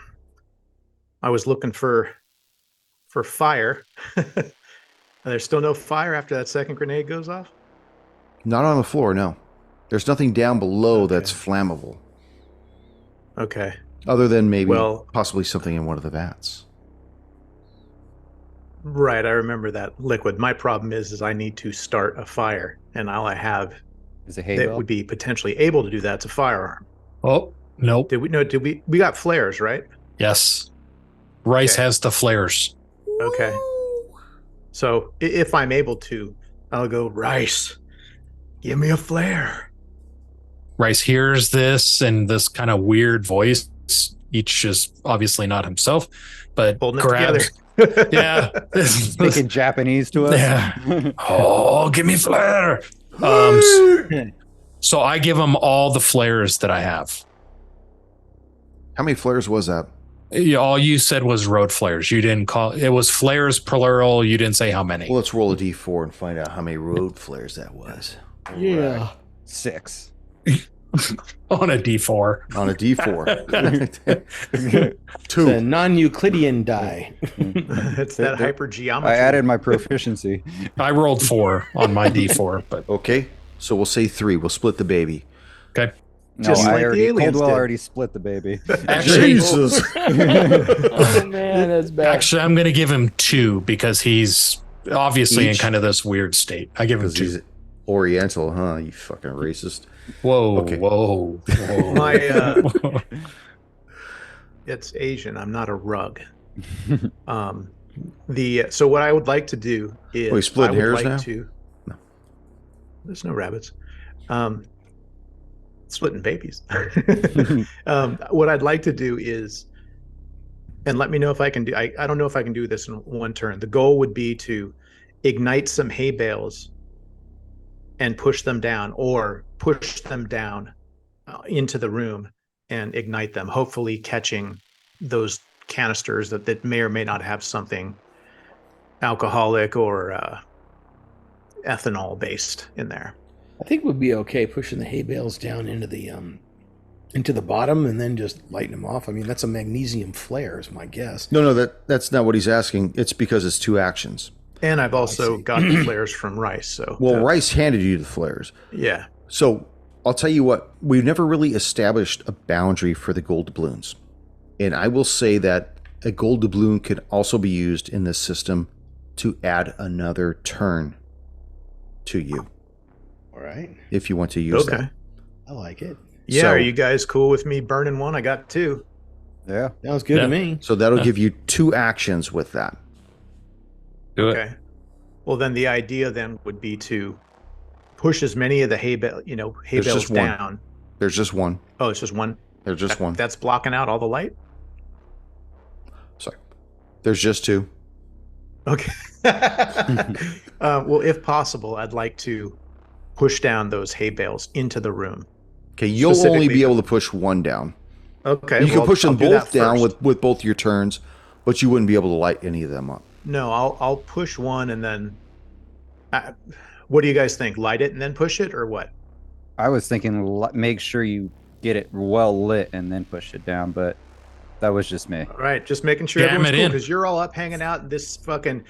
Speaker 2: I was looking for fire. There's still no fire after that second grenade goes off?
Speaker 1: Not on the floor, no. There's nothing down below
Speaker 2: Okay.
Speaker 1: that's flammable.
Speaker 2: Okay.
Speaker 1: Other than maybe
Speaker 2: Well-
Speaker 1: possibly something in one of the vats.
Speaker 2: Right, I remember that liquid. My problem is I need to start a fire, and all I have
Speaker 3: Is a hay
Speaker 2: that
Speaker 3: bale?
Speaker 2: would be potentially able to do that's a firearm.
Speaker 5: Oh, nope.
Speaker 2: Did we got flares, right?
Speaker 5: Yes. Rice
Speaker 2: Okay.
Speaker 5: has the flares.
Speaker 2: Okay. So if I'm able to, I'll go, Rice, give me a flare.
Speaker 5: Rice hears this and this kind of weird voice. Each is obviously not himself, but
Speaker 2: Holding it
Speaker 5: grabs.
Speaker 2: together.
Speaker 5: Yeah.
Speaker 3: Speaking Japanese to us.
Speaker 5: Yeah. Oh, give me flare. So I give him all the flares that I have.
Speaker 1: How many flares was that?
Speaker 5: All you said was road flares. You didn't call it was flares plural. You didn't say how many.
Speaker 1: Well, let's roll a d4 and find out how many road flares that was.
Speaker 4: Yeah.
Speaker 3: Right. 6.
Speaker 5: On a d4.
Speaker 1: On a d4. 2.
Speaker 4: It's a non-Euclidean die.
Speaker 2: It's that hypergeometry.
Speaker 3: I added my proficiency.
Speaker 5: I rolled 4 on my d4, but
Speaker 1: Okay, so we'll say 3. We'll split the baby.
Speaker 5: okay.
Speaker 3: No,
Speaker 2: Just like the aliens
Speaker 3: Coldwell
Speaker 2: did.
Speaker 3: already split the baby.
Speaker 5: Actually,
Speaker 1: Jesus.
Speaker 4: Oh man, that's bad.
Speaker 5: actually, I'm going to give him 2 because he's obviously in
Speaker 1: Each?
Speaker 5: kind of this weird state. I give him
Speaker 1: Because
Speaker 5: 2.
Speaker 1: he's Oriental, huh? You fucking racist.
Speaker 5: Whoa,
Speaker 1: Okay.
Speaker 5: whoa, whoa.
Speaker 2: My it's Asian. I'm not a rug. So what I would like to do is
Speaker 1: you splitting
Speaker 2: I would
Speaker 1: hairs
Speaker 2: like
Speaker 1: now?
Speaker 2: to.
Speaker 1: No.
Speaker 2: There's no rabbits. Splitting babies. What I'd like to do is, and let me know if I can do. I don't know if I can do this in one turn. The goal would be to ignite some hay bales and push them down, or push them down into the room and ignite them, hopefully catching those canisters that may or may not have something alcoholic or ethanol based in there.
Speaker 4: I think we'd be okay pushing the hay bales down into the bottom and then just lighting them off. I mean, that's a magnesium flare, is my guess.
Speaker 1: No, that's not what he's asking. It's because it's 2 actions.
Speaker 2: And I've also
Speaker 4: see.
Speaker 2: got the flares from Rice. So
Speaker 1: Well, Rice handed you the flares.
Speaker 2: yeah.
Speaker 1: So I'll tell you what, we've never really established a boundary for the gold doubloons. And I will say that a gold doubloon could also be used in this system to add another turn to you,
Speaker 4: All right.
Speaker 1: if you want to use
Speaker 2: Okay.
Speaker 1: that.
Speaker 4: I like it.
Speaker 2: Yeah.
Speaker 1: So-
Speaker 2: Are you guys cool with me burning one? I got 2.
Speaker 3: Yeah.
Speaker 4: Sounds good
Speaker 5: Yeah.
Speaker 4: to me.
Speaker 1: So that'll
Speaker 5: Yeah.
Speaker 1: give you 2 actions with that.
Speaker 5: Do it.
Speaker 2: Okay. Well, then the idea then would be to push as many of the hay
Speaker 1: There's
Speaker 2: bales
Speaker 1: just one.
Speaker 2: down.
Speaker 1: There's just one.
Speaker 2: Oh, it's just one.
Speaker 1: There's just one.
Speaker 2: That's blocking out all the light.
Speaker 1: Sorry. There's just 2.
Speaker 2: Okay. Well, if possible, I'd like to push down those hay bales into the room.
Speaker 1: Okay, you'll only
Speaker 2: Specifically-
Speaker 1: be able to push one down.
Speaker 2: Okay.
Speaker 1: You can
Speaker 2: well,
Speaker 1: push them
Speaker 2: I'll do that
Speaker 1: both down
Speaker 2: first.
Speaker 1: with both your turns, but you wouldn't be able to light any of them up.
Speaker 2: No, I'll push one and then. What do you guys think? Light it and then push it, or what?
Speaker 3: I was thinking make sure you get it well lit and then push it down, but that was just me.
Speaker 2: All right, just making sure
Speaker 5: Jam
Speaker 2: everyone's
Speaker 5: it
Speaker 2: cool
Speaker 5: in.
Speaker 2: because you're all up hanging out in this fucking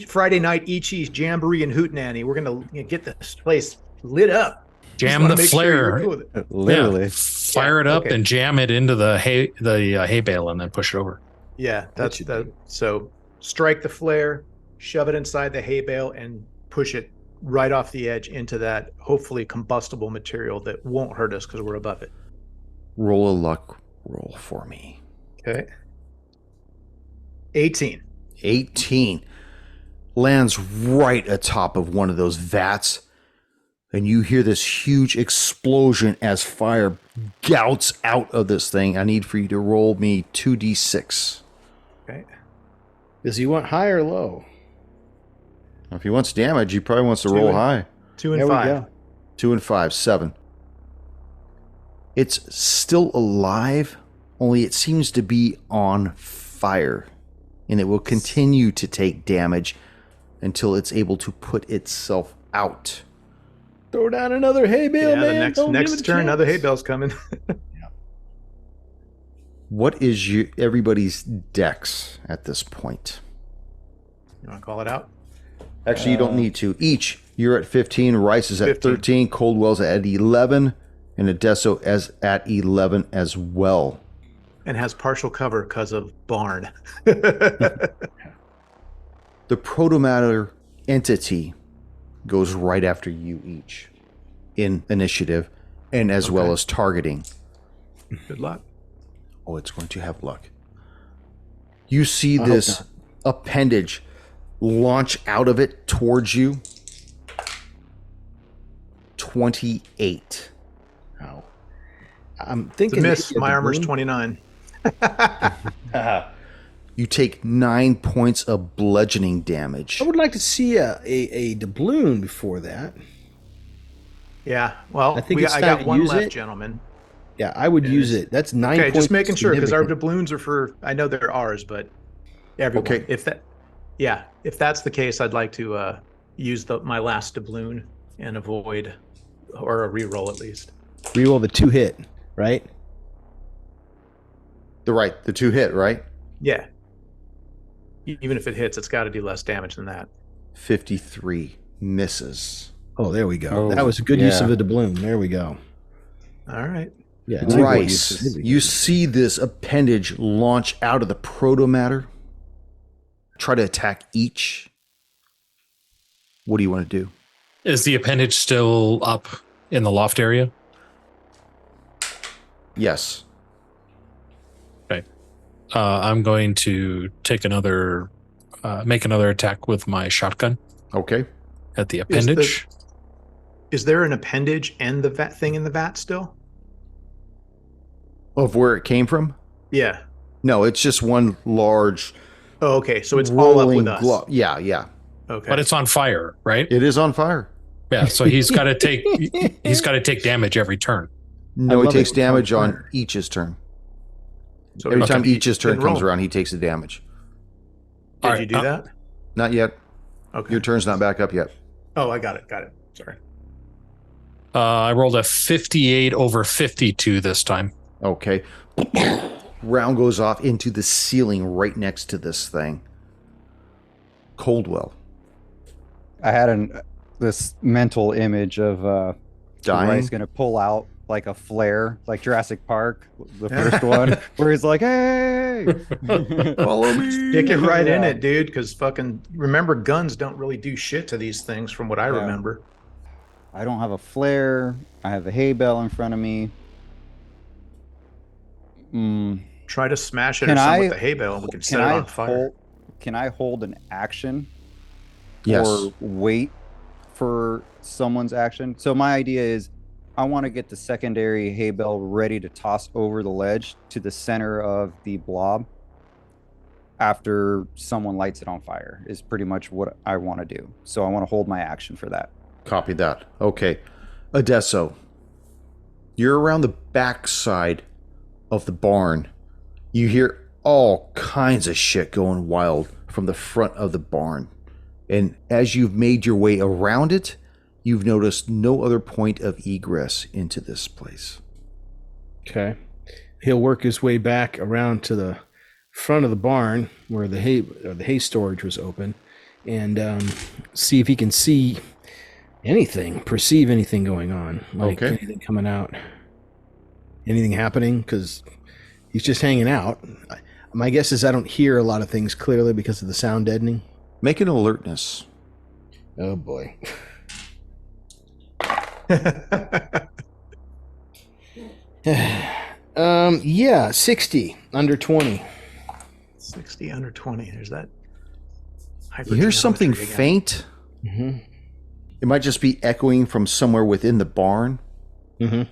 Speaker 2: Friday night Ichi's Jamboree and Hootenanny. We're gonna get this place lit up. Just
Speaker 5: Jam
Speaker 2: wanna
Speaker 5: the
Speaker 2: make sure you're
Speaker 5: flare.
Speaker 2: cool with it.
Speaker 3: Literally.
Speaker 5: Yeah, fire it up
Speaker 2: okay.
Speaker 5: and jam it into the hay bale and then push it over.
Speaker 2: Yeah, that's
Speaker 4: you
Speaker 2: the so strike the flare, shove it inside the hay bale, and push it right off the edge into that hopefully combustible material that won't hurt us because we're above it.
Speaker 1: Roll a luck roll for me.
Speaker 2: Okay. 18.
Speaker 1: 18 lands right atop of one of those vats, and you hear this huge explosion as fire gouts out of this thing. I need for you to roll me 2d6.
Speaker 2: Okay.
Speaker 4: Does he want high or low?
Speaker 1: If he wants damage, he probably wants to
Speaker 2: 2
Speaker 1: roll
Speaker 2: and-
Speaker 1: high.
Speaker 2: 2 and
Speaker 4: There we
Speaker 2: 5.
Speaker 4: go.
Speaker 1: 2 and 5, 7. It's still alive, only it seems to be on fire, and it will continue to take damage until it's able to put itself out.
Speaker 4: Throw down another hay bale,
Speaker 2: Yeah,
Speaker 4: man.
Speaker 2: the next
Speaker 4: Don't give
Speaker 2: next
Speaker 4: it a
Speaker 2: turn, another hay
Speaker 4: chance.
Speaker 2: bale's coming.
Speaker 1: What is everybody's dex at this point?
Speaker 2: You want to call it out?
Speaker 1: Actually, you don't need to. Each, you're at 15, Rice is at
Speaker 2: 15.
Speaker 1: 13, Coldwell's at 11, and Adesso is at 11 as well.
Speaker 2: And has partial cover because of barn.
Speaker 1: The protomatter entity goes right after you each in initiative and as well
Speaker 2: Okay.
Speaker 1: as targeting.
Speaker 2: Good luck.
Speaker 1: Oh, it's going to have luck. You see
Speaker 4: hope
Speaker 1: this
Speaker 4: not.
Speaker 1: appendage launch out of it towards you. 28.
Speaker 4: Wow. I'm
Speaker 2: It's a
Speaker 4: thinking
Speaker 2: miss.
Speaker 4: maybe a
Speaker 2: My armor's
Speaker 4: doubloon.
Speaker 2: 29.
Speaker 1: You take 9 points of bludgeoning damage.
Speaker 4: I would like to see a doubloon before that.
Speaker 2: Yeah. Well,
Speaker 4: I think
Speaker 2: I
Speaker 4: it's time
Speaker 2: got
Speaker 4: to
Speaker 2: one
Speaker 4: use
Speaker 2: left,
Speaker 4: it.
Speaker 2: gentlemen.
Speaker 4: Yeah, I would use it. That's 9
Speaker 2: Okay,
Speaker 4: points.
Speaker 2: just making sure, because our
Speaker 4: significant.
Speaker 2: doubloons are for, I know they're ours, but everyone.
Speaker 1: Okay.
Speaker 2: If that's the case, I'd like to use my last doubloon and avoid, or a reroll at least.
Speaker 4: Reroll the 2 hit, right?
Speaker 1: The 2 hit, right?
Speaker 2: Yeah. Even if it hits, it's got to do less damage than that.
Speaker 1: 53 misses.
Speaker 4: Oh, there we go.
Speaker 3: Oh,
Speaker 4: that was a good use of a doubloon. There we go.
Speaker 2: All right.
Speaker 4: Yeah,
Speaker 1: Rice, you see this appendage launch out of the protomatter. Try to attack each. What do you want to do?
Speaker 5: Is the appendage still up in the loft area?
Speaker 1: Yes.
Speaker 5: Okay. I'm going to take make another attack with my shotgun
Speaker 1: Okay.
Speaker 5: at the appendage.
Speaker 2: Is there an appendage and the vat thing in the vat still?
Speaker 1: Of where it came from?
Speaker 2: Yeah.
Speaker 1: No, it's just one large
Speaker 2: Oh, okay. So it's all up with
Speaker 1: rolling
Speaker 2: us.
Speaker 1: Yeah.
Speaker 2: Okay.
Speaker 5: But it's on fire, right?
Speaker 1: It is on fire.
Speaker 5: Yeah, so he's got to take damage every turn.
Speaker 1: No, he
Speaker 4: love
Speaker 1: takes
Speaker 4: it.
Speaker 1: damage
Speaker 4: On
Speaker 1: on
Speaker 4: fire.
Speaker 1: each's turn.
Speaker 2: So
Speaker 1: Every
Speaker 2: okay.
Speaker 1: time each's turn
Speaker 2: Then
Speaker 1: comes
Speaker 2: roll.
Speaker 1: around, he takes the damage.
Speaker 2: Did
Speaker 5: All right,
Speaker 2: you do that?
Speaker 1: Not yet.
Speaker 2: Okay.
Speaker 1: Your turn's not back up yet.
Speaker 2: Oh, I got it. Sorry.
Speaker 5: I rolled a 58 over 52 this time.
Speaker 1: Okay. Round goes off into the ceiling right next to this thing. Coldwell.
Speaker 3: I had this mental image of
Speaker 1: Dying?
Speaker 3: Rice going to pull out like a flare, like Jurassic Park, the first one, where he's like, "Hey,
Speaker 1: Follow me.
Speaker 2: Stick it right in
Speaker 3: Yeah.
Speaker 2: it, dude, because fucking remember, guns don't really do shit to these things from what I
Speaker 3: Yeah.
Speaker 2: remember.
Speaker 3: I don't have a flare. I have a hay bale in front of me."
Speaker 2: Try to smash it
Speaker 3: Can
Speaker 2: or something
Speaker 3: I-
Speaker 2: with the hay bale and we can set it on fire.
Speaker 3: Can I hold an action
Speaker 1: Yes.
Speaker 3: or wait for someone's action? So my idea is I want to get the secondary hay bale ready to toss over the ledge to the center of the blob after someone lights it on fire is pretty much what I want to do. So I want to hold my action for that.
Speaker 1: Copy that. Okay. Adesso, you're around the backside of the barn. You hear all kinds of shit going wild from the front of the barn. And as you've made your way around it, you've noticed no other point of egress into this place.
Speaker 4: Okay. He'll work his way back around to the front of the barn where the hay storage was open, and see if he can see perceive anything going on, like
Speaker 1: Okay.
Speaker 4: anything coming out, anything happening, because he's just hanging out. My guess is I don't hear a lot of things clearly because of the sound deadening.
Speaker 1: Make an alertness.
Speaker 4: Oh boy. Yeah, 60 under 20.
Speaker 2: 60 under 20. There's that.
Speaker 1: You hear something
Speaker 2: hypergeometry again.
Speaker 1: faint.
Speaker 4: Mm-hmm.
Speaker 1: It might just be echoing from somewhere within the barn.
Speaker 4: Mm-hmm.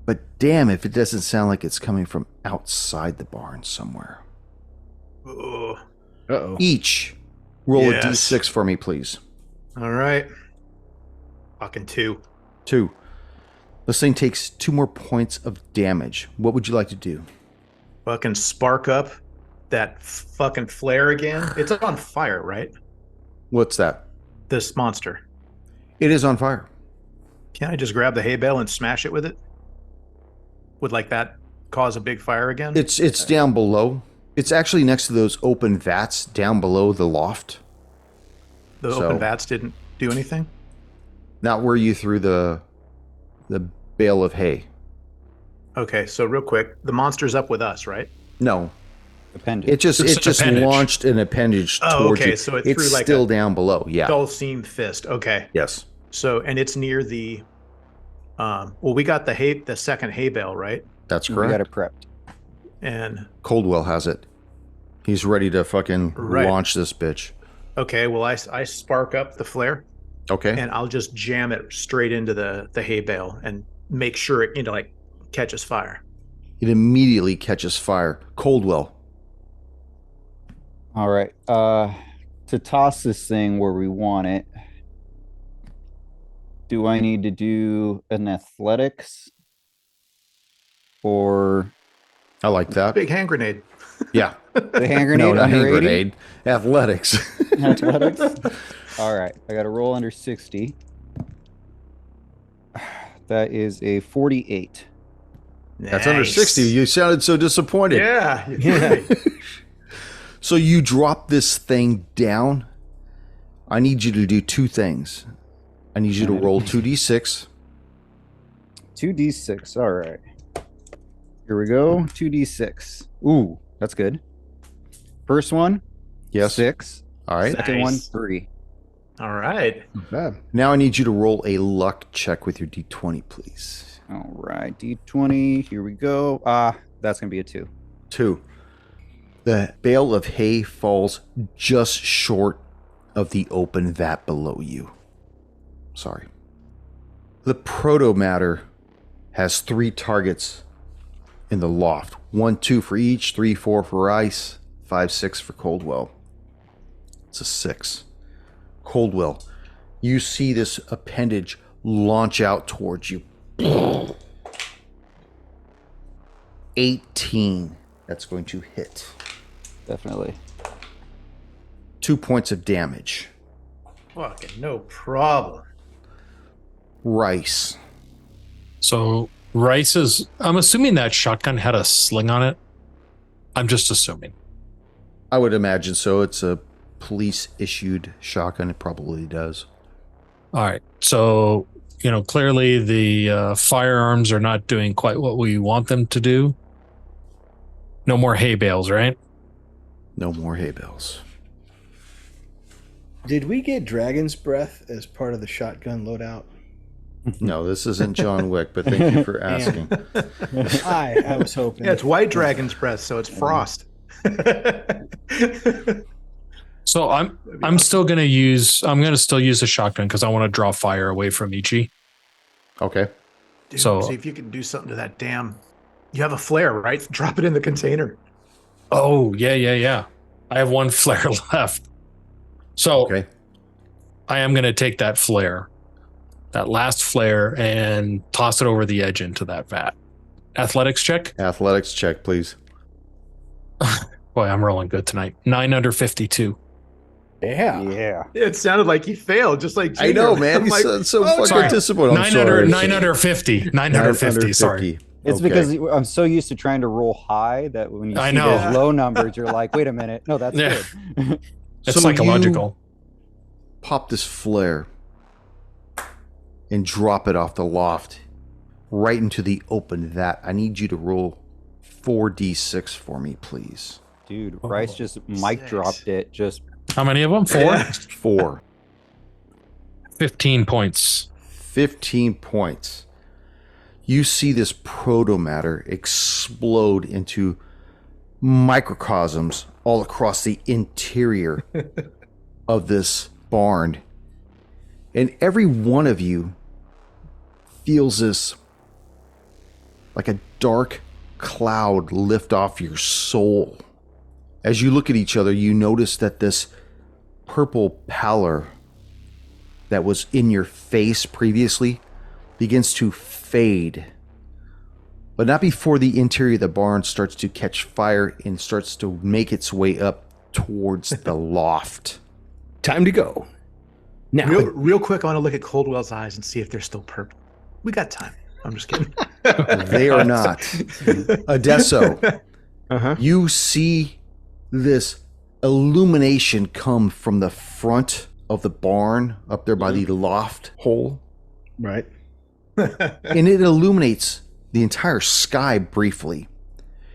Speaker 1: But damn if it doesn't sound like it's coming from outside the barn somewhere.
Speaker 2: Ugh.
Speaker 4: Uh-oh.
Speaker 1: Each roll
Speaker 2: Yes.
Speaker 1: a d6 for me, please.
Speaker 2: All right. Fucking 2.
Speaker 1: 2. This thing takes 2 more points of damage. What would you like to do?
Speaker 2: Fucking spark up that fucking flare again. It's on fire, right?
Speaker 1: What's that?
Speaker 2: This monster.
Speaker 1: It is on fire.
Speaker 2: Can I just grab the hay bale and smash it with it? Would like that cause a big fire again?
Speaker 1: It's down below. It's actually next to those open vats down below the loft.
Speaker 2: The
Speaker 1: so-
Speaker 2: open vats didn't do anything?
Speaker 1: Not where you threw the bale of hay.
Speaker 2: Okay, so real quick, the monster's up with us, right?
Speaker 1: No.
Speaker 3: Appendage.
Speaker 1: It just
Speaker 5: It's an appendage.
Speaker 1: launched an appendage
Speaker 2: Oh,
Speaker 1: towards
Speaker 2: okay,
Speaker 1: you.
Speaker 2: so it
Speaker 1: it's
Speaker 2: threw like
Speaker 1: still
Speaker 2: a
Speaker 1: down below. Yeah.
Speaker 2: Dulcine fist. Okay.
Speaker 1: Yes.
Speaker 2: So, and it's near the well, we got the second hay bale, right?
Speaker 1: That's
Speaker 3: we got
Speaker 1: correct.
Speaker 3: it prepped.
Speaker 2: And
Speaker 1: Coldwell has it. He's ready to fucking
Speaker 2: Right.
Speaker 1: launch this bitch.
Speaker 2: okay, well, I spark up the flare
Speaker 1: Okay.
Speaker 2: and I'll just jam it straight into the hay bale and make sure it like catches fire.
Speaker 1: It immediately catches fire. Coldwell.
Speaker 3: All right. To toss this thing where we want it, do I need to do an athletics or
Speaker 1: I like that.
Speaker 2: Big hand grenade.
Speaker 1: Yeah.
Speaker 3: the hand grenade?
Speaker 1: No, not
Speaker 3: under
Speaker 1: hand
Speaker 3: 80?
Speaker 1: grenade. Athletics.
Speaker 3: Athletics? All right. I got to roll under 60. That is a 48.
Speaker 1: That's under 60. You sounded so disappointed.
Speaker 2: Yeah. Yeah.
Speaker 1: So you drop this thing down. I need you to do two things. I need you to roll 2d6.
Speaker 3: 2d6. All right. Here we go. 2d6. Ooh, that's good. First one,
Speaker 1: Yes.
Speaker 3: 6.
Speaker 1: All right.
Speaker 3: Second one, 3.
Speaker 2: All right.
Speaker 4: Not bad.
Speaker 1: Now I need you to roll a luck check with your d20, please.
Speaker 3: All right. D20. Here we go. That's going to be a 2.
Speaker 1: 2. The bale of hay falls just short of the open vat below you. Sorry. The protomatter has 3 targets in the loft. 1, 2 for each, 3, 4 for Rice, 5, 6 for Coldwell. It's a 6. Coldwell, you see this appendage launch out towards you. 18. That's going to hit.
Speaker 3: Definitely.
Speaker 1: 2 points of damage.
Speaker 2: Fucking no problem.
Speaker 1: Rice.
Speaker 5: So Rice's, I'm assuming that shotgun had a sling on it. I'm just assuming.
Speaker 1: I would imagine so. It's a police-issued shotgun. It probably does.
Speaker 5: All right. So, clearly the firearms are not doing quite what we want them to do. No more hay bales, right?
Speaker 1: No more hay bales.
Speaker 4: Did we get Dragon's Breath as part of the shotgun loadout?
Speaker 1: No, this isn't John Wick, but thank you for asking.
Speaker 4: I was hoping.
Speaker 2: Yeah, it's white dragon's breath, so it's frost.
Speaker 5: So I'm still going to still use a shotgun because I want to draw fire away from Ichi.
Speaker 1: Okay.
Speaker 2: Dude,
Speaker 5: So-
Speaker 2: see if you can do something to that damn. You have a flare, right? Drop it in the container.
Speaker 5: Oh, yeah. I have 1 flare left. So
Speaker 1: Okay.
Speaker 5: I am going to take that flare, that last flare, and toss it over the edge into that vat. Athletics check.
Speaker 1: Athletics check, please.
Speaker 5: Boy, I'm rolling good tonight. 9 under 52.
Speaker 4: Yeah.
Speaker 3: Yeah.
Speaker 2: It sounded like he failed, just like
Speaker 1: I know,
Speaker 2: Junior.
Speaker 1: man.
Speaker 2: I'm
Speaker 1: You
Speaker 2: like,
Speaker 1: sound so
Speaker 2: oh,
Speaker 1: fucking
Speaker 5: sorry.
Speaker 1: disappointed. I'm
Speaker 5: 9
Speaker 1: sorry.
Speaker 5: 950. 950. Sorry.
Speaker 3: It's
Speaker 1: Okay.
Speaker 3: because I'm so used to trying to roll high that when you
Speaker 5: I
Speaker 3: see
Speaker 5: know.
Speaker 3: those low numbers, you're like, wait a minute. No, that's
Speaker 5: Yeah.
Speaker 3: good.
Speaker 5: It's
Speaker 1: So
Speaker 5: psychological.
Speaker 1: Pop this flare and drop it off the loft right into the open vat. I need you to roll 4d6 for me, please.
Speaker 3: Dude, Rice just mic
Speaker 2: 6.
Speaker 3: dropped it. Just
Speaker 5: How many of them? 4?
Speaker 2: Yeah.
Speaker 1: 4.
Speaker 5: 15 points.
Speaker 1: 15 points. You see this protomatter explode into microcosms all across the interior of this barn. And every one of you feels this like a dark cloud lift off your soul. As you look at each other, you notice that this purple pallor that was in your face previously begins to fade. But not before the interior of the barn starts to catch fire and starts to make its way up towards the loft.
Speaker 4: Time to go. Now.
Speaker 2: Real quick, I want to look at Coldwell's eyes and see if they're still purple. We got time. I'm just kidding.
Speaker 1: They are not. Adesso,
Speaker 4: Uh-huh.
Speaker 1: you see this illumination come from the front of the barn up there by the loft hole,
Speaker 4: Right.
Speaker 1: and it illuminates the entire sky briefly.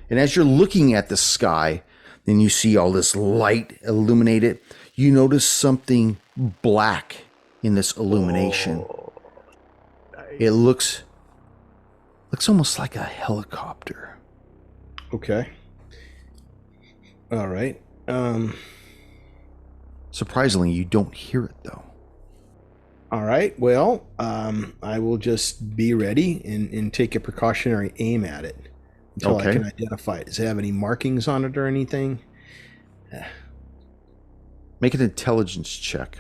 Speaker 1: And as you're looking at the sky, then you see all this light illuminate it. You notice something black in this illumination. It looks almost like a helicopter.
Speaker 4: Okay. All right.
Speaker 1: Surprisingly, you don't hear it though.
Speaker 4: All right. Well, I will just be ready and take a precautionary aim at it until I
Speaker 1: Okay.
Speaker 4: can identify it. Does it have any markings on it or anything?
Speaker 1: Make an intelligence check.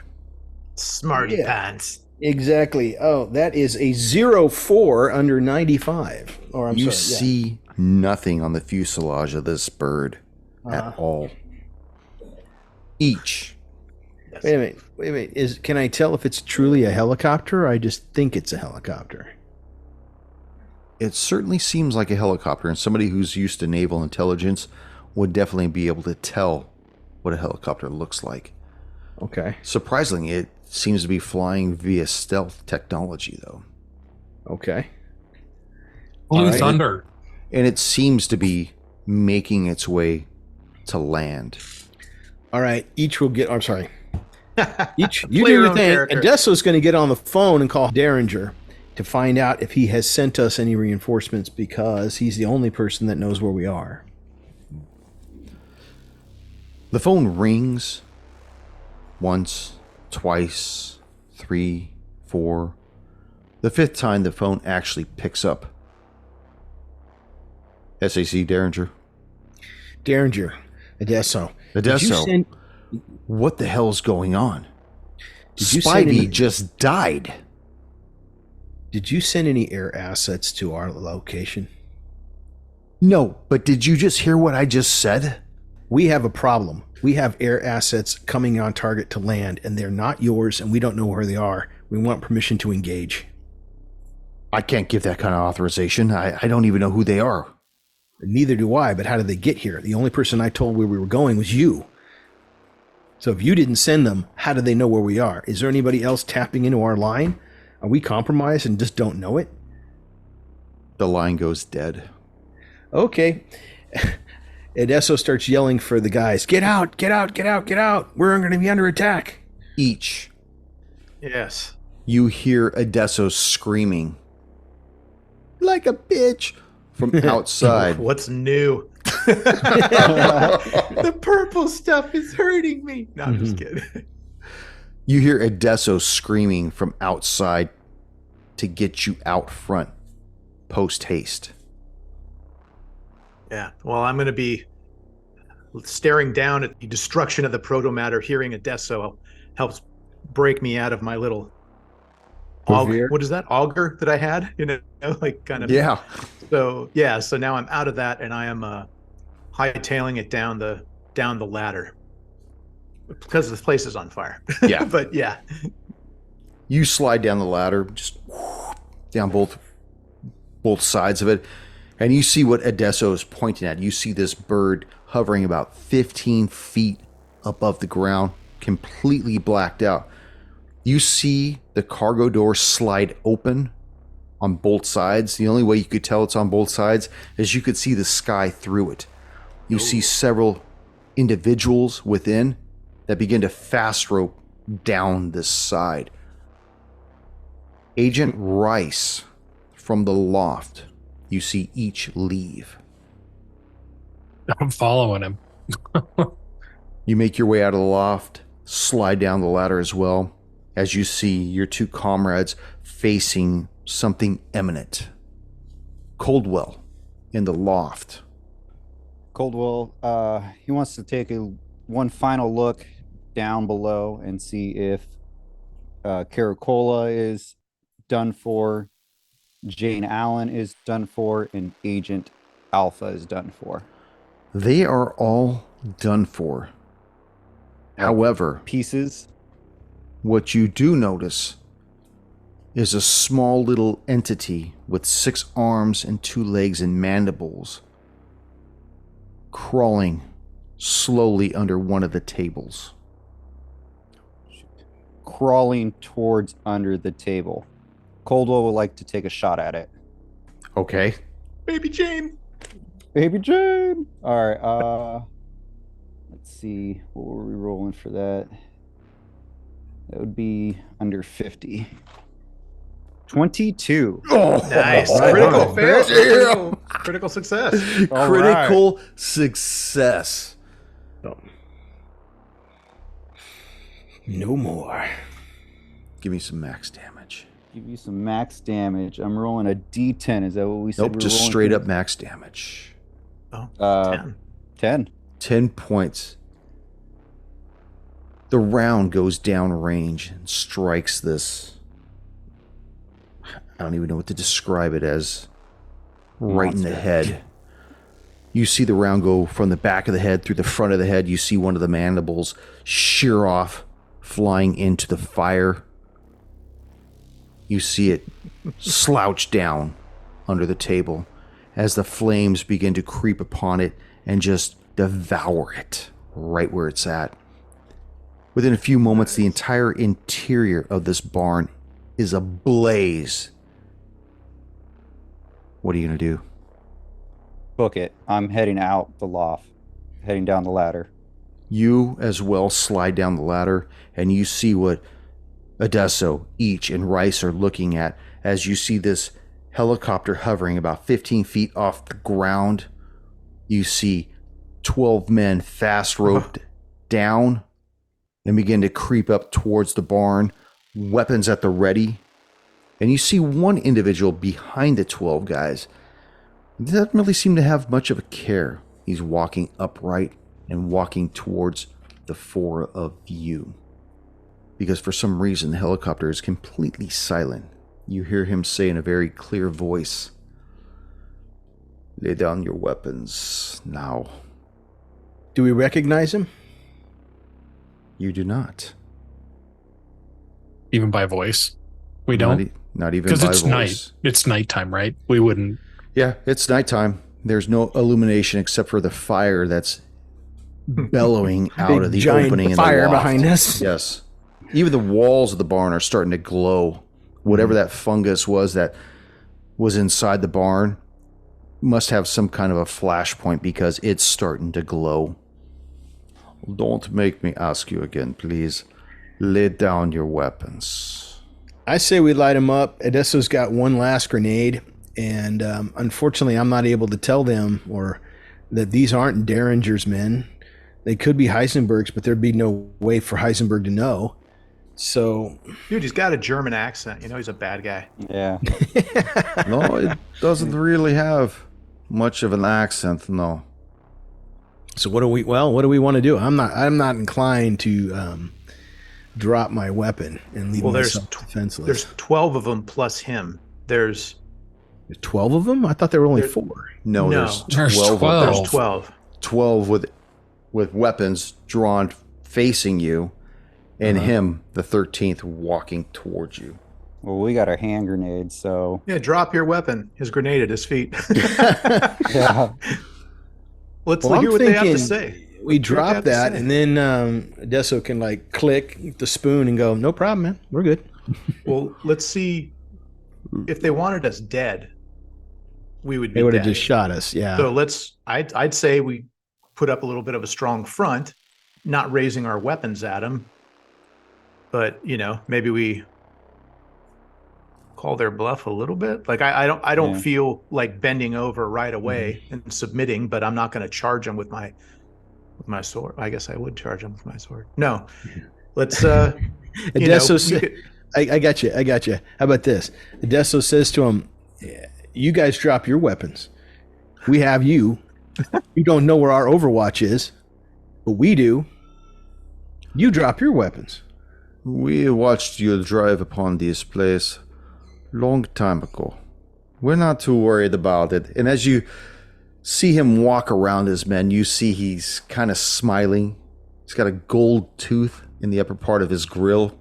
Speaker 2: Smarty
Speaker 4: Yeah.
Speaker 2: pants.
Speaker 4: Exactly. Oh, that is a 0-4 under 95. Or
Speaker 1: You see nothing on the fuselage of this bird at all. Each.
Speaker 2: Yes.
Speaker 4: Wait a minute. Can I tell if it's truly a helicopter? Or I just think it's a helicopter.
Speaker 1: It certainly seems like a helicopter, and somebody who's used to naval intelligence would definitely be able to tell what a helicopter looks like.
Speaker 4: Okay.
Speaker 1: Surprisingly, it seems to be flying via stealth technology, though.
Speaker 4: Okay.
Speaker 5: Blue Thunder.
Speaker 1: And it seems to be making its way to land.
Speaker 4: All right. Each will get... I'm sorry. Each, you
Speaker 2: Play
Speaker 4: do
Speaker 2: your
Speaker 4: your
Speaker 2: own
Speaker 4: thing.
Speaker 2: character.
Speaker 4: Adesso's going to get on the phone and call Derringer to find out if he has sent us any reinforcements, because he's the only person that knows where we are.
Speaker 1: The phone rings once, twice, 3, 4. The 5th time the phone actually picks up. SAC Derringer.
Speaker 4: Derringer. Adesso.
Speaker 1: Adesso. What the hell's going on? Spivey just died.
Speaker 4: Did you send any air assets to our location?
Speaker 1: No, but did you just hear what I just said?
Speaker 4: We have a problem. We have air assets coming on target to land, and they're not yours, and we don't know where they are. We want permission to engage.
Speaker 1: I can't give that kind of authorization. I don't even know who they are.
Speaker 4: Neither do I, but how did they get here? The only person I told where we were going was you. So if you didn't send them, how do they know where we are? Is there anybody else tapping into our line? Are we compromised and just don't know it?
Speaker 1: The line goes dead.
Speaker 4: Okay. Adesso starts yelling for the guys. Get out, get out, get out, get out. We're going to be under attack.
Speaker 1: Each.
Speaker 2: Yes.
Speaker 1: You hear Adesso screaming. Like a bitch. From outside.
Speaker 2: What's new? The purple stuff is hurting me. No, I'm just kidding.
Speaker 1: You hear Adesso screaming from outside to get you out front, post haste.
Speaker 2: Yeah. Well, I'm going to be staring down at the destruction of the protomatter. Hearing Adesso helps break me out of my little auger. What is that auger that I had? You know, like kind of.
Speaker 1: Yeah.
Speaker 2: So yeah. So now I'm out of that, and I am hightailing it down the ladder because this place is on fire.
Speaker 1: Yeah.
Speaker 2: But yeah.
Speaker 1: You slide down the ladder, just down both sides of it, and you see what Adesso is pointing at. You see this bird hovering about 15 feet above the ground, completely blacked out. You see the cargo door slide open on both sides. The only way you could tell it's on both sides is you could see the sky through it. You see several individuals within that begin to fast rope down this side. Agent Rice from the loft, you see each leave.
Speaker 5: I'm following him.
Speaker 1: You make your way out of the loft, slide down the ladder as well, as you see your two comrades facing something imminent. Coldwell in the loft.
Speaker 3: Coldwell, he wants to take one final look down below and see if Caracola is done for, Jane Allen is done for, and Agent Alpha is done for.
Speaker 1: They are all done for. However,
Speaker 3: pieces.
Speaker 1: What you do notice is a small little entity with 6 arms and 2 legs and mandibles crawling slowly under one of the tables.
Speaker 3: Crawling towards under the table. Coldwell would like to take a shot at it.
Speaker 1: Okay.
Speaker 2: Baby Jane.
Speaker 3: Baby Jane. All right. Let's see. What were we rolling for that? That would be under 50. 22.
Speaker 1: Oh,
Speaker 2: nice.
Speaker 1: Right.
Speaker 2: Critical fail.
Speaker 1: Yeah.
Speaker 2: Critical success.
Speaker 1: Critical success.
Speaker 4: Oh. No more.
Speaker 1: Give me some max damage.
Speaker 3: Give you some max damage. I'm rolling a D10. Is that what we said?
Speaker 1: Nope, just straight up max damage.
Speaker 2: Oh, 10.
Speaker 3: 10.
Speaker 1: 10 points. The round goes down range and strikes this I don't even know what to describe it as. Right in the
Speaker 3: Monster.
Speaker 1: head. You see the round go from the back of the head through the front of the head. You see one of the mandibles shear off, flying into the fire. You see it slouch down under the table as the flames begin to creep upon it and just devour it right where it's at. Within a few moments, the entire interior of this barn is ablaze. What are you going to do?
Speaker 3: Book it. I'm heading out the loft, heading down the ladder.
Speaker 1: You as well slide down the ladder, and you see what Adesso, Each, and Rice are looking at as you see this helicopter hovering about 15 feet off the ground. You see 12 men fast roped down and begin to creep up towards the barn, weapons at the ready. And you see one individual behind the 12 guys. He doesn't really seem to have much of a care. He's walking upright and walking towards the four of you. Because for some reason, the helicopter is completely silent. You hear him say in a very clear voice, "Lay down your weapons now."
Speaker 4: Do we recognize him?
Speaker 1: You do not.
Speaker 5: Even by voice. We don't?
Speaker 1: Not even
Speaker 5: Because
Speaker 1: by
Speaker 5: it's
Speaker 1: voice.
Speaker 5: night. It's nighttime, right? We wouldn't.
Speaker 1: Yeah, it's nighttime. There's no illumination except for the fire that's bellowing out
Speaker 4: Big
Speaker 1: of the
Speaker 4: giant
Speaker 1: opening in
Speaker 4: fire
Speaker 1: the loft.
Speaker 4: behind us.
Speaker 1: Yes. Even the walls of the barn are starting to glow. Whatever that fungus was that was inside the barn must have some kind of a flashpoint because it's starting to glow. Don't make me ask you again, please. Lay down your weapons.
Speaker 4: I say we light him up. Edesso's got one last grenade, and unfortunately, I'm not able to tell them or that these aren't Derringer's men. They could be Heisenberg's, but there'd be no way for Heisenberg to know. So,
Speaker 2: Dude, he's got a German accent. You know he's a bad guy.
Speaker 3: Yeah.
Speaker 1: No, it doesn't really have much of an accent, no.
Speaker 4: so what do we want to do? I'm not inclined to drop my weapon and leave myself defenseless.
Speaker 2: There's 12 of them plus him. There's
Speaker 4: 12 of them? I thought there were only 4.
Speaker 1: No,
Speaker 2: No.
Speaker 1: there's
Speaker 5: There's
Speaker 1: 12
Speaker 5: 12.
Speaker 1: of them.
Speaker 2: There's 12.
Speaker 1: 12 with weapons drawn facing you, and him, the 13th, walking towards you.
Speaker 3: Well, we got our hand grenades, so
Speaker 2: Yeah, drop your weapon. His grenade at his feet.
Speaker 3: yeah.
Speaker 2: Let's
Speaker 4: Well,
Speaker 2: hear
Speaker 4: I'm
Speaker 2: what they have to
Speaker 4: thinking
Speaker 2: say.
Speaker 4: we
Speaker 2: Hear what they
Speaker 4: drop
Speaker 2: have to
Speaker 4: that,
Speaker 2: say.
Speaker 4: and then Adesso can like click the spoon and go, "No problem, man. We're good."
Speaker 2: Well, let's see. If they wanted us dead, we would be
Speaker 4: They would have
Speaker 2: dead.
Speaker 4: just shot us. Yeah.
Speaker 2: So I'd say we put up a little bit of a strong front, not raising our weapons at them. But, maybe we call their bluff a little bit. Like I don't
Speaker 3: Yeah.
Speaker 2: feel like bending over right away and submitting, but I'm not going to charge them with my sword. I guess I would charge them with my sword. No. Let's
Speaker 4: Adesso I got you. How about this? Adesso says to him, "You guys drop your weapons. We have you. You don't know where our Overwatch is, but we do. You drop your weapons."
Speaker 1: We watched you drive upon this place long time ago. We're not too worried about it. And as you see him walk around his men, you see he's kind of smiling. He's got a gold tooth in the upper part of his grill.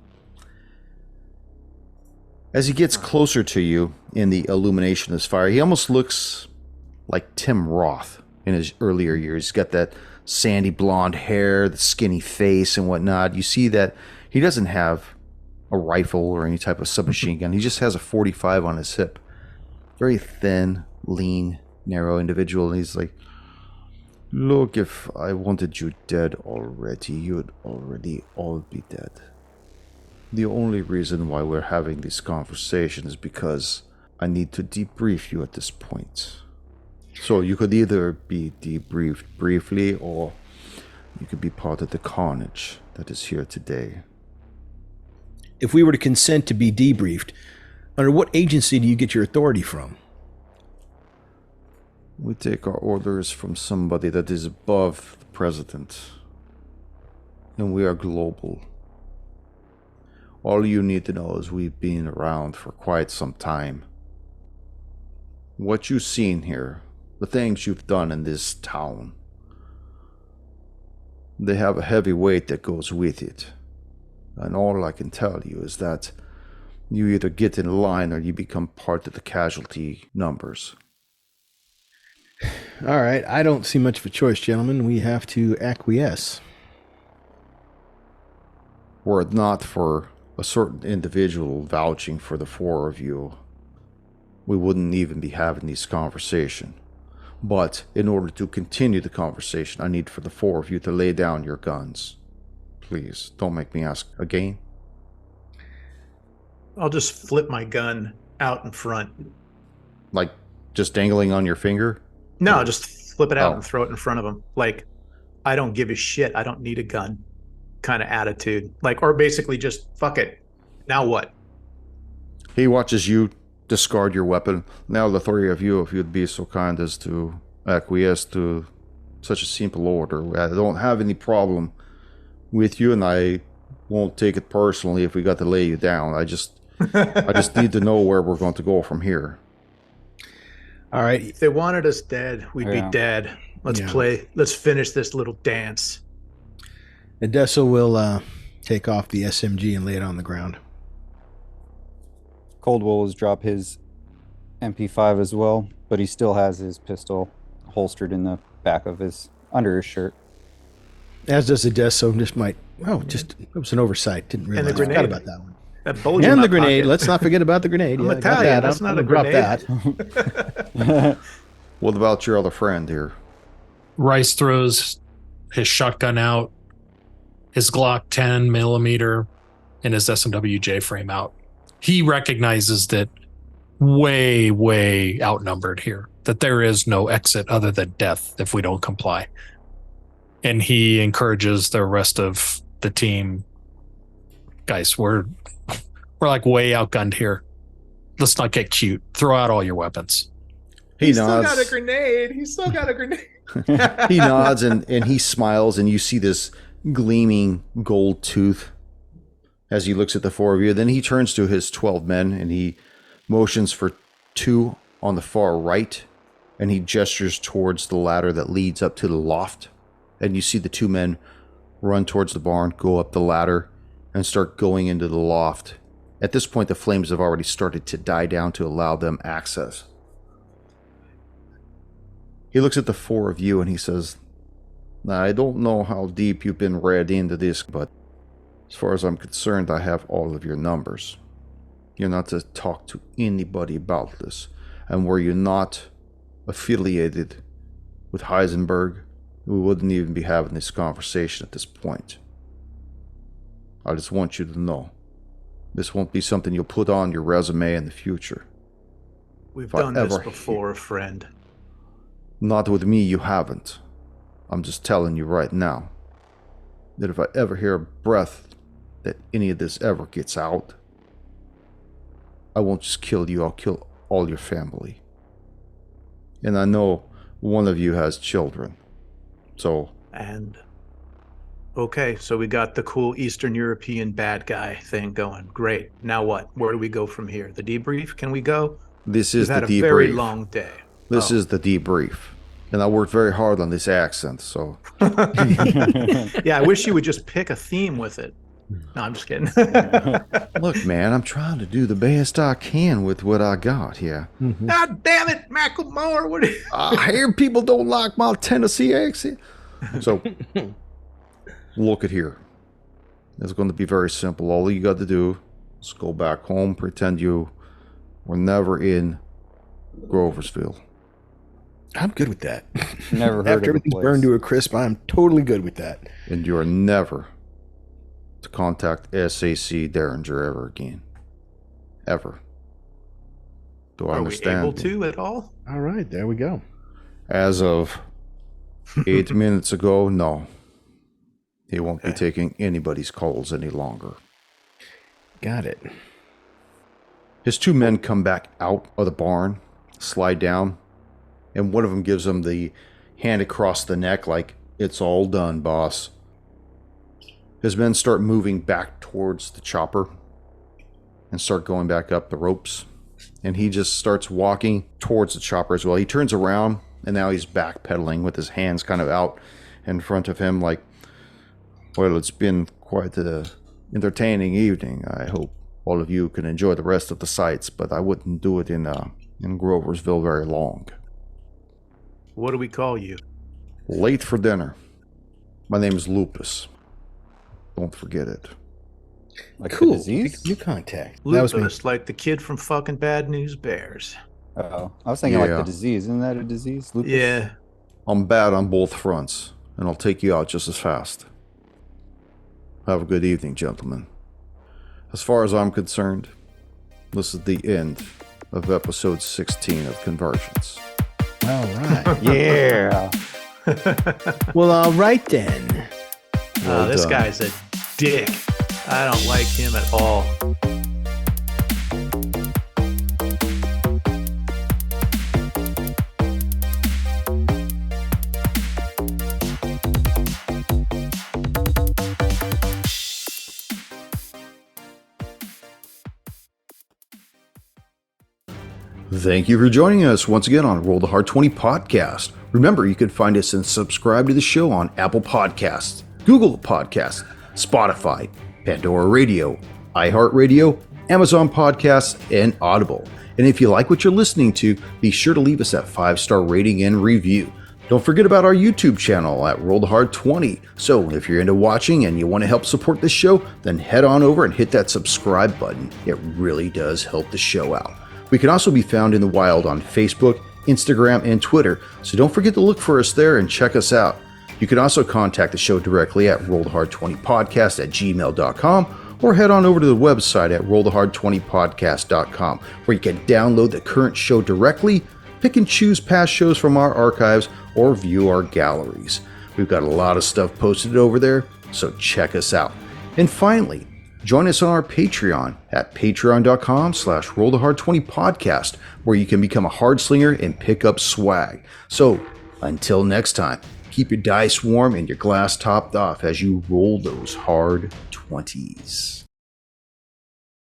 Speaker 1: As he gets closer to you in the illumination of his fire, he almost looks like Tim Roth in his earlier years. He's got that sandy blonde hair, the skinny face and whatnot. You see that he doesn't have a rifle or any type of submachine gun. He just has a 45 on his hip. Very thin, lean, narrow individual. And he's like, "Look, if I wanted you dead already, you would already all be dead. The only reason why we're having this conversation is because I need to debrief you at this point. So you could either be debriefed briefly, or you could be part of the carnage that is here today."
Speaker 4: If we were to consent to be debriefed, under what agency do you get your authority from?
Speaker 1: We take our orders from somebody that is above the president. And we are global. All you need to know is we've been around for quite some time. What you've seen here, the things you've done in this town, they have a heavy weight that goes with it. And all I can tell you is that you either get in line or you become part of the casualty numbers.
Speaker 4: All right, I don't see much of a choice, gentlemen. We have to acquiesce.
Speaker 1: Were it not for a certain individual vouching for the four of you, we wouldn't even be having this conversation. But in order to continue the conversation, I need for the four of you to lay down your guns. Please, don't make me ask again.
Speaker 2: I'll just flip my gun out in front.
Speaker 1: Like, just dangling on your finger?
Speaker 2: No, just flip it out and throw it in front of him. Like, I don't give a shit. I don't need a gun kind of attitude. Like, or basically just, fuck it. Now what?
Speaker 1: He watches you discard your weapon. Now the three of you, if you'd be so kind as to acquiesce to such a simple order. I don't have any problem with you, and I won't take it personally if we got to lay you down. I just need to know where we're going to go from here.
Speaker 4: All right.
Speaker 2: If they wanted us dead, we'd be dead. Let's play. Let's finish this little dance.
Speaker 4: Odessa will take off the SMG and lay it on the ground.
Speaker 3: Coldwell has dropped his MP5 as well, but he still has his pistol holstered in the back of under his shirt.
Speaker 4: As does Odessa. It was an oversight. Didn't realize.
Speaker 2: And the grenade.
Speaker 4: I forgot about that one.
Speaker 2: That bulge in
Speaker 4: And
Speaker 2: my
Speaker 4: the grenade.
Speaker 2: pocket.
Speaker 4: Let's not forget about the grenade.
Speaker 2: I'm
Speaker 4: got
Speaker 2: Italian.
Speaker 4: that.
Speaker 2: That's
Speaker 4: I'm
Speaker 2: not a
Speaker 4: gonna drop
Speaker 2: grenade.
Speaker 4: that.
Speaker 1: What about your other friend here?
Speaker 5: Rice throws his shotgun out, his Glock 10 millimeter, and his SMWJ frame out. He recognizes that way, way outnumbered here, that there is no exit other than death if we don't comply. And he encourages the rest of the team, guys, we're like way outgunned here. Let's not get cute. Throw out all your weapons.
Speaker 1: He
Speaker 2: He's
Speaker 1: nods.
Speaker 2: still got a grenade. He's still got a grenade.
Speaker 1: He nods and he smiles, and you see this gleaming gold tooth as he looks at the four of you. Then he turns to his 12 men and he motions for 2 on the far right, and he gestures towards the ladder that leads up to the loft. And you see the 2 men run towards the barn, go up the ladder, and start going into the loft. At this point, the flames have already started to die down to allow them access. He looks at the 4 of you and he says, "Now, I don't know how deep you've been read into this, but as far as I'm concerned, I have all of your numbers. You're not to talk to anybody about this. And were you not affiliated with Heisenberg, we wouldn't even be having this conversation at this point. I just want you to know, this won't be something you'll put on your resume in the future.
Speaker 2: We've done this before, friend.
Speaker 1: Not with me, you haven't. I'm just telling you right now that if I ever hear a breath that any of this ever gets out, I won't just kill you, I'll kill all your family. And I know one of you has children, so...
Speaker 2: And... Okay, so we got the cool Eastern European bad guy thing going. Great. Now what? Where do we go from here? The debrief? Can we go?
Speaker 1: This is the debrief.
Speaker 2: We've had a very long day.
Speaker 1: This is the debrief. And I worked very hard on this accent, so...
Speaker 2: Yeah, I wish you would just pick a theme with it. No, I'm just kidding.
Speaker 1: Look, man, I'm trying to do the best I can with what I got here.
Speaker 4: Mm-hmm.
Speaker 2: God damn it, Macklemore! What?
Speaker 1: I hear people don't like my Tennessee accent. So, look at here. It's going to be very simple. All you got to do is go back home, pretend you were never in Groversville.
Speaker 4: I'm good with that.
Speaker 3: Never heard
Speaker 4: After
Speaker 3: of
Speaker 4: everything's burned to a crisp, I'm totally good with that.
Speaker 1: And you are never to contact SAC Derringer ever again. Ever. Do I understand?
Speaker 2: Are we able to at all?
Speaker 4: All right, there we go.
Speaker 1: As of 8 minutes ago, no. He won't be taking anybody's calls any longer.
Speaker 4: Got it.
Speaker 1: His 2 men come back out of the barn, slide down, and one of them gives him the hand across the neck like, "It's all done, boss." His men start moving back towards the chopper, and start going back up the ropes. And he just starts walking towards the chopper as well. He turns around, and now he's backpedaling with his hands kind of out in front of him like, well, it's been quite an entertaining evening. I hope all of you can enjoy the rest of the sights, but I wouldn't do it in Groversville very long.
Speaker 2: What do we call you?
Speaker 1: Late for dinner. My name is Lupus. Don't forget it.
Speaker 3: Like
Speaker 4: Cool.
Speaker 3: the disease?
Speaker 4: New contact.
Speaker 2: Lupus,
Speaker 4: That was me.
Speaker 2: like the kid from fucking Bad News Bears.
Speaker 3: Oh, I was thinking like
Speaker 1: Yeah.
Speaker 3: the disease. Isn't that a disease? Lupus?
Speaker 2: Yeah.
Speaker 1: I'm bad on both fronts, and I'll take you out just as fast. Have a good evening, gentlemen. As far as I'm concerned, this is the end of episode 16 of Convergence.
Speaker 4: All right.
Speaker 3: Yeah.
Speaker 4: Well, all right then.
Speaker 1: Well
Speaker 2: This
Speaker 1: done.
Speaker 2: guy's a dick. I don't like him at all.
Speaker 1: Thank you for joining us once again on Roll the Hard 20 podcast. Remember, you can find us and subscribe to the show on Apple Podcasts, Google Podcasts, Spotify, Pandora Radio, iHeart Radio, Amazon Podcasts, and Audible. And if you like what you're listening to, be sure to leave us that 5-star rating and review. Don't forget about our YouTube channel at Roll the Hard 20. So if you're into watching and you want to help support the show, then head on over and hit that subscribe button. It really does help the show out. We can also be found in the wild on Facebook, Instagram, and Twitter, so don't forget to look for us there and check us out. You can also contact the show directly at rollthehard20podcast@gmail.com or head on over to the website at rollthehard20podcast.com, where you can download the current show directly, pick and choose past shows from our archives, or view our galleries. We've got a lot of stuff posted over there, so check us out. And finally, join us on our Patreon at patreon.com/rollthehard20podcast, where you can become a hard slinger and pick up swag. So until next time, keep your dice warm and your glass topped off as you roll those hard 20s.